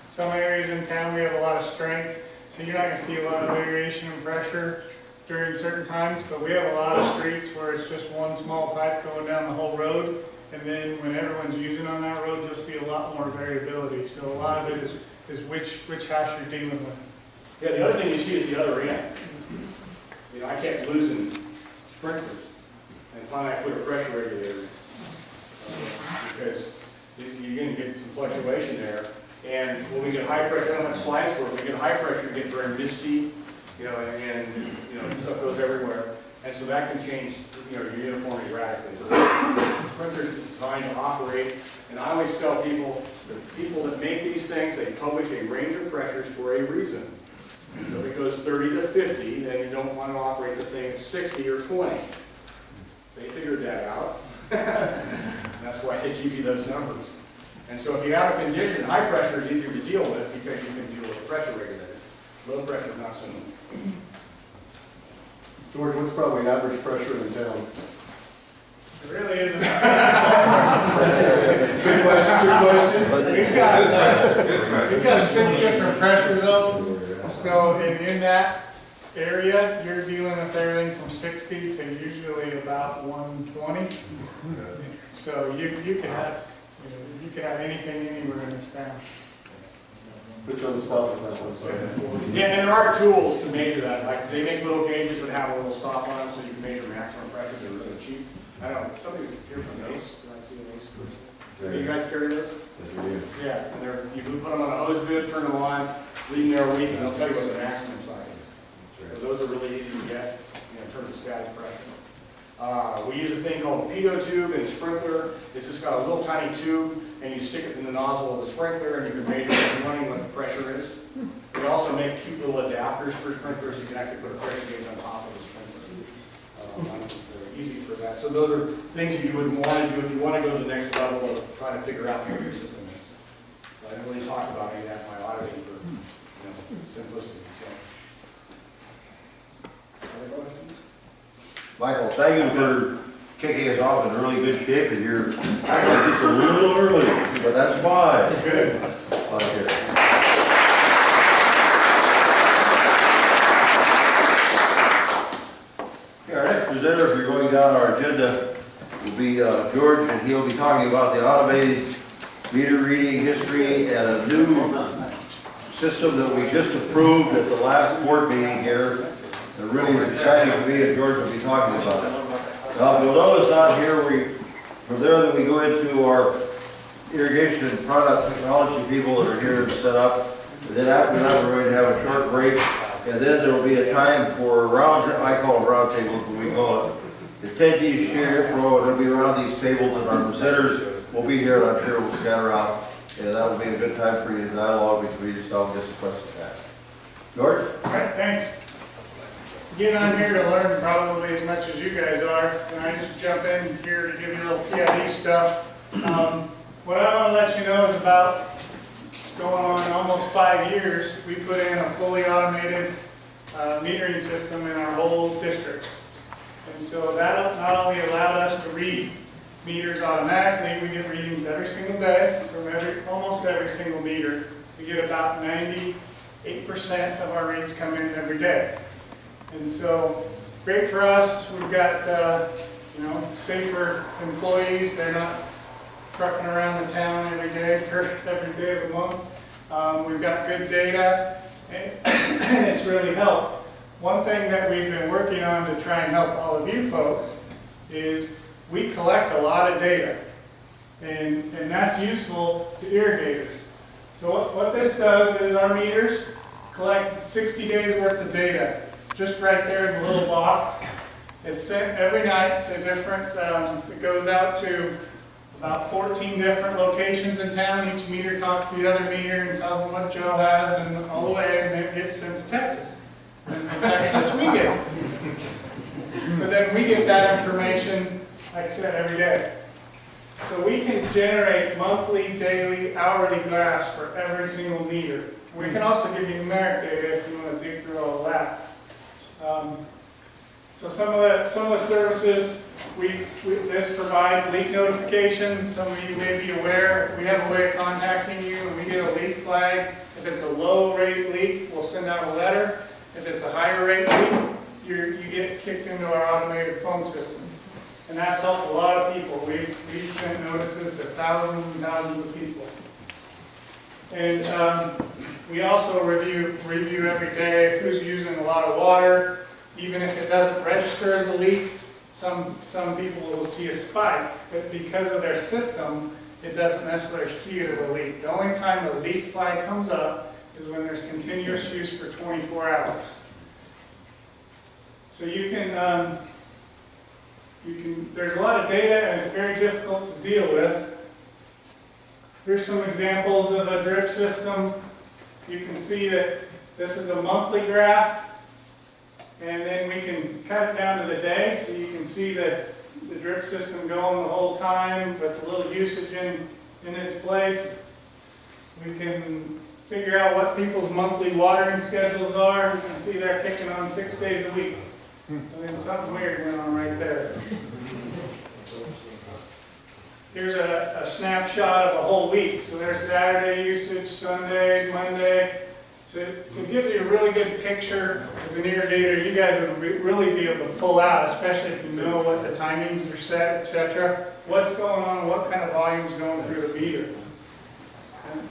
D: Some areas in town, we have a lot of strength, so you're not gonna see a lot of variation in pressure during certain times, but we have a lot of streets where it's just one small pipe going down the whole road, and then when everyone's using on that road, you'll see a lot more variability. So a lot of it is which house you're dealing with.
E: Yeah, the other thing you see is the other end. You know, I kept losing sprinklers, and finally I put a pressure regulator because you're going to get some fluctuation there. And when we get high pressure, I don't know how slides work. When we get high pressure, you get very misty, you know, and you know, stuff goes everywhere, and so that can change, you know, your uniformity radically. So the sprinklers are designed to operate, and I always tell people, the people that make these things, they publish a range of pressures for a reason. So if it goes 30 to 50, then you don't want to operate the thing at 60 or 20. They figured that out. That's why they give you those numbers. And so if you have a condition, high pressure is easier to deal with because you can deal with the pressure regulator. Low pressure is not so much.
F: George, what's probably average pressure in town?
D: It really isn't.
F: Trick question.
D: We've got 6 different pressure zones, so in that area, you're dealing with everything from 60 to usually about 120. So you could have, you could have anything anywhere in this town.
F: Put you on the spot with that one, sorry.
E: Yeah, and there are tools to measure that. Like they make little gauges that have a little stop on them so you can measure maximum pressure. They're really cheap. I don't know, somebody's here from Ace. Did I see an Ace person? Do you guys carry this? Yeah, and you can put them on a hose bib, turn them on, leave them there a week, and they'll tell you what the maximum size is. So those are really easy to get, you know, in terms of static pressure. We use a thing called a pitot tube in a sprinkler. It's just got a little tiny tube, and you stick it in the nozzle of the sprinkler, and you can measure when running what the pressure is. We also make cute little adapters for sprinklers, so you can actually put a pressure gauge on top of the sprinkler. They're easy for that. So those are things that you would want to do if you want to go to the next level of trying to figure out what your system is. I didn't really talk about any of that in my auditing for, you know, simplicity. So. Other questions?
C: Michael, thank you for kicking us off in really good shape, and you're actually just a little early, but that's fine.
E: Good.
C: Okay. Okay, our next presenter, if you're going down our agenda, will be George, and he'll be talking about the automated meter reading history and a new system that we just approved at the last board meeting here. They're really exciting to me, and George will be talking about it. Now, if you'll notice out here, from there that we go into our irrigation and product technology people that are here and set up. And then after that, we're going to have a short break. And then there will be a time for a round, I call it round tables, but we call it the attendees share flow, and it'll be around these tables, and our presenters will be here, and I'm sure we'll scatter out. And that will be a good time for you to dialogue between yourself and just questions asked. George?
D: All right, thanks. Again, I'm here to learn probably as much as you guys are, and I just jump in here to give you a little PID stuff. What I want to let you know is about going on almost 5 years, we put in a fully automated metering system in our whole district. And so that not only allowed us to read meters automatically, we get readings every single day from almost every single meter. We get about 90 8% of our reads come in every day. And so, great for us. We've got, safer employees. They're not trucking around the town every day of the month. We've got good data, and it's really helped. One thing that we've been working on to try and help all of you folks is we collect a lot of data, and that's useful to irrigators. So what this does is our meters collect 60 days worth of data, just right there in the little box. It's sent every night to different, it goes out to about 14 different locations in town. Each meter talks to the other meter and tells them what Joe has and all the way, and it gets sent to Texas. And from Texas we get it. So then we get that information, like I said, every day. So we can generate monthly, daily, hourly graphs for every single meter. We can also give you numeric data if you want to dig through all of that. So some of the services this provides leak notification. Some of you may be aware, we have a way of contacting you when we get a leak flag. If it's a low rate leak, we'll send out a letter. If it's a higher rate leak, you get kicked into our automated phone system. And that's helped a lot of people. We've sent notices to thousands and thousands of people. And we also review every day who's using a lot of water. Even if it doesn't register as a leak, some people will see a spike, but because of their system, it doesn't necessarily see it as a leak. The only time a leak flag comes up is when there's continuous use for 24 hours. So there's a lot of data and it's very difficult to deal with. Here's some examples of a drip system. You can see that this is a monthly graph, and then we can cut it down to the day, so you can see the drip system going the whole time with the little usage in its place. We can figure out what people's monthly watering schedules are. You can see they're kicking on 6 days a week. And then something weird went on right there. Here's a snapshot of a whole week. So there's Saturday usage, Sunday, Monday. So it gives you a really good picture. As an irrigator, you guys would really be able to pull out, especially if you know what the timings are set, etc. What's going on, what kind of volume is going through the meter. And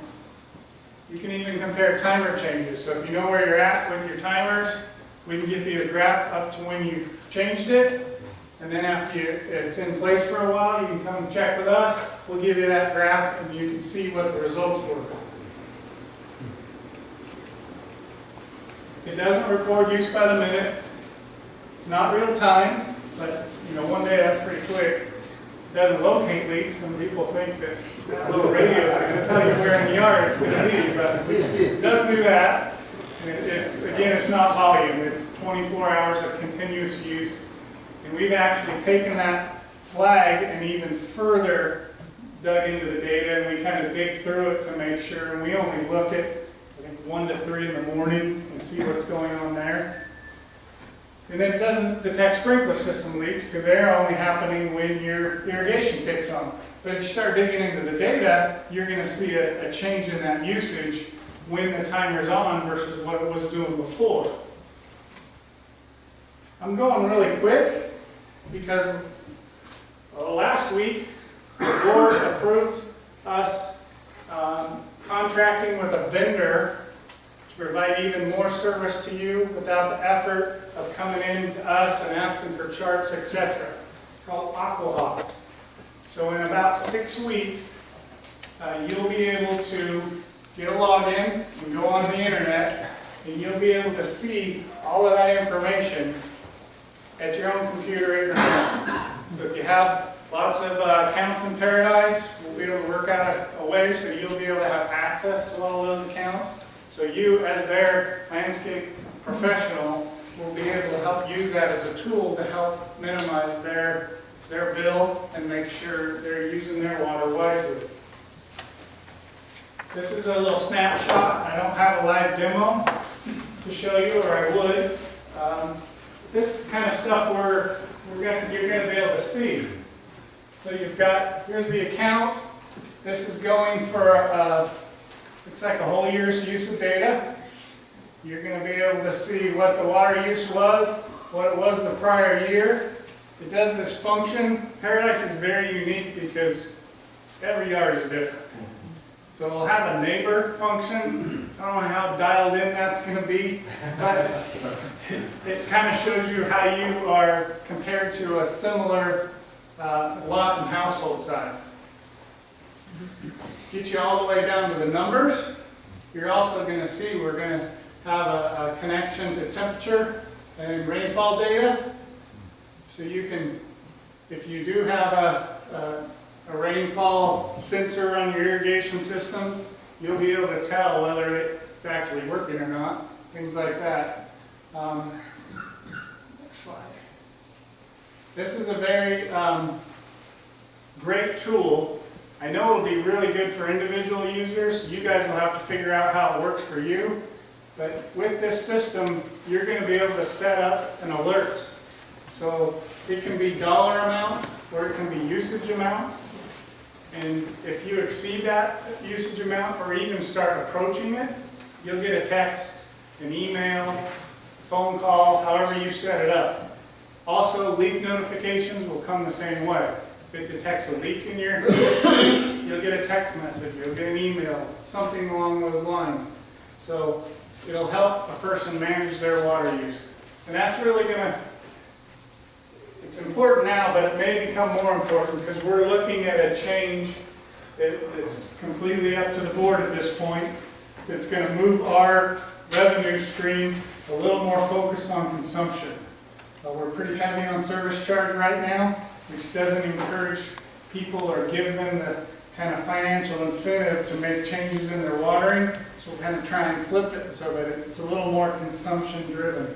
D: you can even compare timer changes. So if you know where you're at with your timers, we can give you a graph up to when you changed it. And then after it's in place for a while, you can come check with us. We'll give you that graph and you can see what the results were. It doesn't record use by the minute. It's not real time, but one day that's pretty quick. It doesn't locate leaks. Some people think that little radio is going to tell you where in the yard it's going to be, but it doesn't do that. It's not volume. It's 24 hours of continuous use. And we've actually taken that flag and even further dug into the data, and we kind of dig through it to make sure. And we only look at 1 to 3 in the morning and see what's going on there. And then it doesn't detect sprinkler system leaks because they're only happening when your irrigation kicks on. But if you start digging into the data, you're going to see a change in that usage when the timer's on versus what it was doing before. I'm going really quick because last week the board approved us contracting with a vendor to provide even more service to you without the effort of coming in to us and asking for charts, etc. It's called Aquahawk. So in about 6 weeks, you'll be able to get a login and go on the internet, and you'll be able to see all of that information at your own computer at your home. So if you have lots of accounts in Paradise, we'll be able to work out a way so you'll be able to have access to all those accounts. So you, as their landscape professional, will be able to help use that as a tool to help minimize their bill and make sure they're using their water wisely. This is a little snapshot. I don't have a live demo to show you, or I would. This kind of stuff you're going to be able to see. So here's the account. This is going for, looks like a whole year's use of data. You're gonna be able to see what the water use was, what it was the prior year. It does this function. Paradise is very unique because every yard is different. So we'll have a neighbor function. I don't know how dialed in that's gonna be, but it kind of shows you how you are compared to a similar lot and household size. Get you all the way down to the numbers. You're also gonna see we're gonna have a connection to temperature and rainfall data. So you can, if you do have a rainfall sensor on your irrigation systems, you'll be able to tell whether it's actually working or not, things like that. Next slide. This is a very great tool. I know it'll be really good for individual users. You guys will have to figure out how it works for you. But with this system, you're going to be able to set up an alerts. So it can be dollar amounts or it can be usage amounts. And if you exceed that usage amount or even start approaching it, you'll get a text, an email, phone call, however you set it up. Also, leak notifications will come the same way. If it detects a leak in your system, you'll get a text message, you'll get an email, something along those lines. So it'll help a person manage their water use. And that's really it's important now, but it may become more important because we're looking at a change that's completely up to the board at this point. It's going to move our revenue stream a little more focused on consumption. We're pretty heavy on service charge right now, which doesn't encourage people or give them the kind of financial incentive to make changes in their watering. So we'll kind of try and flip it so that it's a little more consumption driven.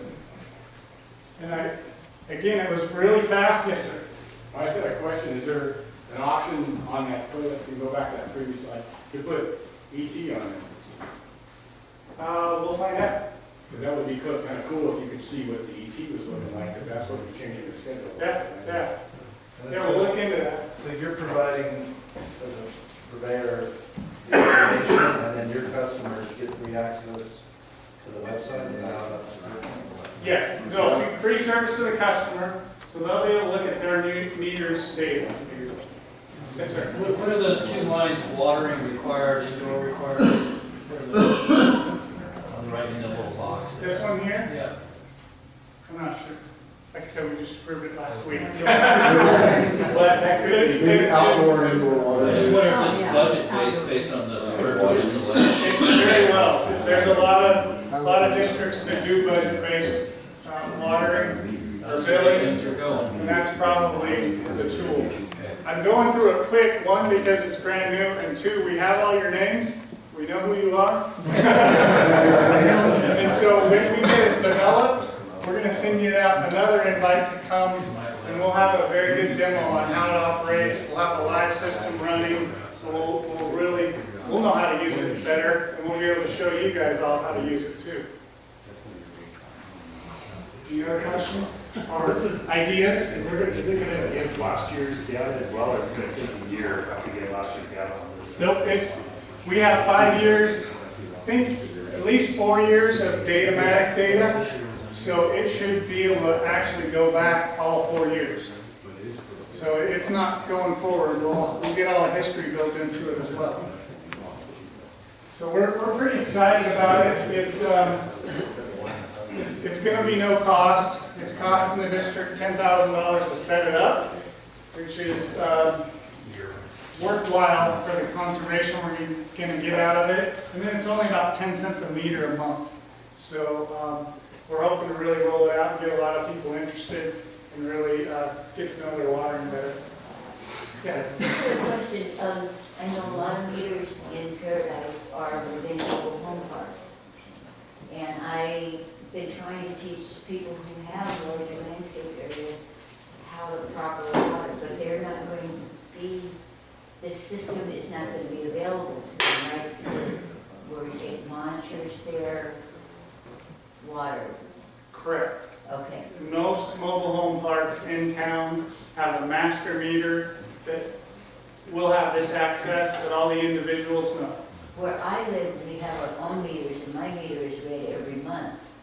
D: And again, it was really fast. Yes, sir.
E: I have a question. Is there an option on that, if you go back to that previous slide, to put ET on it?
D: We'll find out.
E: Because that would be kind of cool if you could see what the ET was looking like, because that's what we're changing the schedule.
D: Yeah, we'll look into that.
I: So you're providing, as a purveyor, the information, and then your customers get free access to the website, is that how that's working?
D: Yes, no, free service to the customer, so they'll be able to look at their new meters data. Yes, sir.
J: What are those two lines, watering required, indoor required? What are those? On right in the little box.
D: This one here?
J: Yeah.
D: I'm not sure. Like I said, we just approved it last week. So but that could
F: Maybe outdoor and indoor water.
J: I just wonder if it's budget based on the square footage of land.
D: Very well. There's a lot of districts that do budget-based watering or billing,
J: Things are going.
D: and that's probably the tool. I'm going through it quick, one, because it's brand new, and two, we have all your names. We know who you are. And so when we get it developed, we're going to send you out another invite to come, and we'll have a very good demo on how it operates. We'll have a live system running, so we'll know how to use it better, and we'll be able to show you guys all how to use it too. Any other questions or ideas?
A: Is it gonna give last year's data as well, or is it gonna take a year to get last year's data on this?
D: Nope, we have 5 years, I think at least 4 years of Datamatic data, so it should be able to actually go back all 4 years. So it's not going forward, we'll get all the history built into it as well. So we're pretty excited about it. It's going to be no cost. It's costing the district $10,000 to set it up, which is worthwhile for the conservation we're going to get out of it. And then it's only about 10 cents a meter a month. So we're hoping to really roll it out and get a lot of people interested and really get to know their watering better. Yes?
K: Just a question. I know a lot of meters in Paradise are within mobile home parks. And I've been trying to teach people who have larger landscape areas how to properly water, but they're not going to be, this system is not going to be available to them, right? Where it monitors their water.
D: Correct.
K: Okay.
D: Most mobile home parks in town have a master meter that will have this access, but all the individuals no.
K: Where I live, we have our own meters, and my meter is read every month.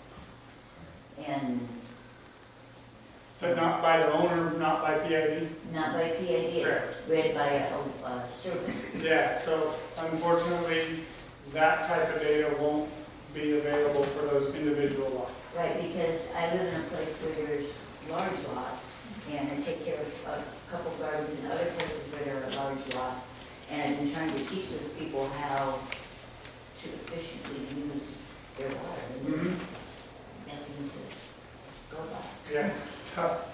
K: And
D: But not by the owner, not by PID?
K: not by PID,
D: Correct.
K: it's read by a server.
D: Yeah, so unfortunately, that type of data won't be available for those individual lots.
K: Right, because I live in a place where there's large lots, and I take care of a couple gardens in other places where there are large lots. And I've been trying to teach those people how to efficiently use their water. And
D: Mhm.
K: nothing to go by.
D: Yeah, it's tough.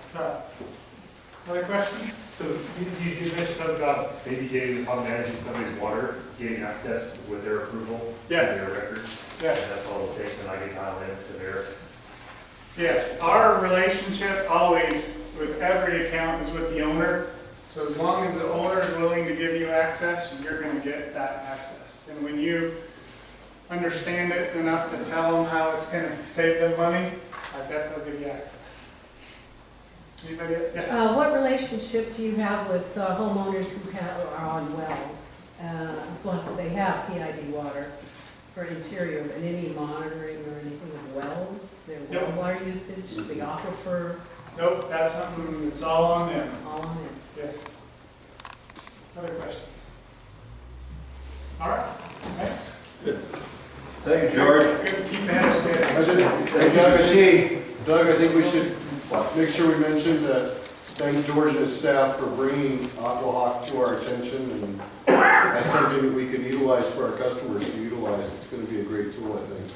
D: Other question?
A: So you mentioned something about maybe getting upon managing somebody's water, getting access with their approval to
D: Yes.
A: their records.
D: Yes.
A: And that's all it'll take, and I get dialed in to their.
D: Yes, our relationship always with every account is with the owner. So as long as the owner is willing to give you access, you're gonna get that access. And when you understand it enough to tell them how it's gonna save them money, I bet they'll give you access. Anybody, yes?
L: What relationship do you have with homeowners who are on wells? Plus, they have PID water for interior, and any monitoring or anything of wells, their well
D: Nope.
L: water usage, the aquifer,
D: Nope, that's something that's all on them.
L: all on it?
D: Yes. Other questions? All right, thanks.
C: Thank you, George.
D: Good to keep hands
F: I
D: together.
F: did, Doug, I think we should make sure we mention that, thank George and his staff for bringing Aquahawk to our attention, and that's something that we could utilize for our customers to utilize. It's gonna be a great tool, I think.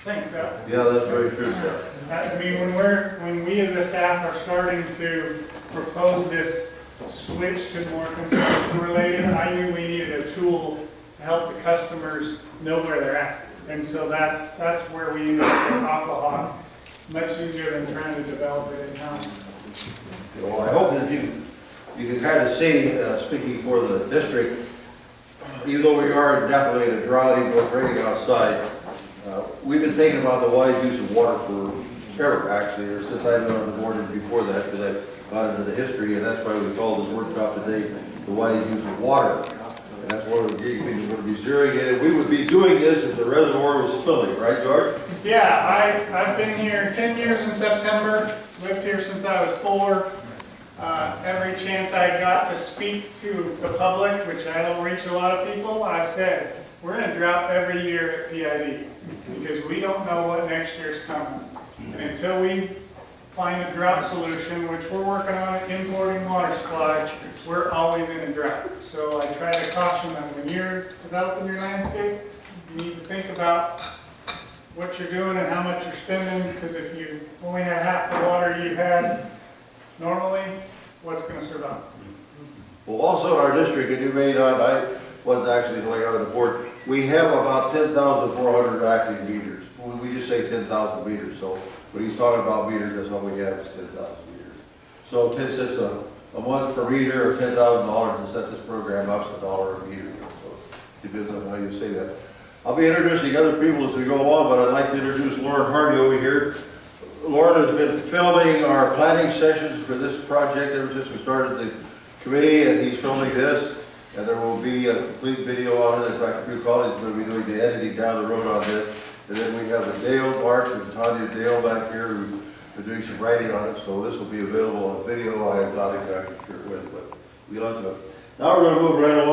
D: Thanks, Al.
C: Yeah, that's very true, Jeff.
D: I mean, when we as a staff are starting to propose this switch to more consumption related, I knew we needed a tool to help the customers know where they're at. And so that's where we ended up with Aquahawk, much easier than trying to develop it in-house.
C: Well, I hope that you can kind of see, speaking for the district, even though we are definitely in a drought, even though it's raining outside, we've been thinking about the wise use of water forever, actually, or since I've been on the board and before that, because I got into the history, and that's why we called this workshop today, the wise use of water. And that's one of the things we're going to be zeroing in, and we would be doing this if the reservoir was spilling, right, George?
D: Yeah, I've been here 10 years in September, lived here since I was 4. Every chance I got to speak to the public, which I don't reach a lot of people, I've said, we're in a drought every year at PID because we don't know what next year's coming. And until we find a drought solution, which we're working on importing water supply, we're always in a drought. So I try to caution them, when you're developing your landscape, you need to think about what you're doing and how much you're spending, because if you only had half the water you had normally, what's going to survive?
C: Well, also in our district, and you may not, I wasn't actually going out of the board, we have about 10,400 active meters. We just say 10,000 meters, so when he's talking about meters, that's all we have is 10,000 meters. So 10 cents a month per meter, or $10,000 to set this program up, it's $1 a meter. So it depends on how you say that. I'll be introducing other people as we go along, but I'd like to introduce Lauren Hardy over here. Lauren has been filming our planning sessions for this project ever since we started the committee, and he's filming this. And there will be a complete video on it. In fact, Drew Collins is going to be doing the editing down the road on this. And then we have the Dale, Mark, and Tanya Dale back here who are doing some writing on it. So this will be available on video. I am not exactly sure when, but we'll have to. Now we're going to move right along.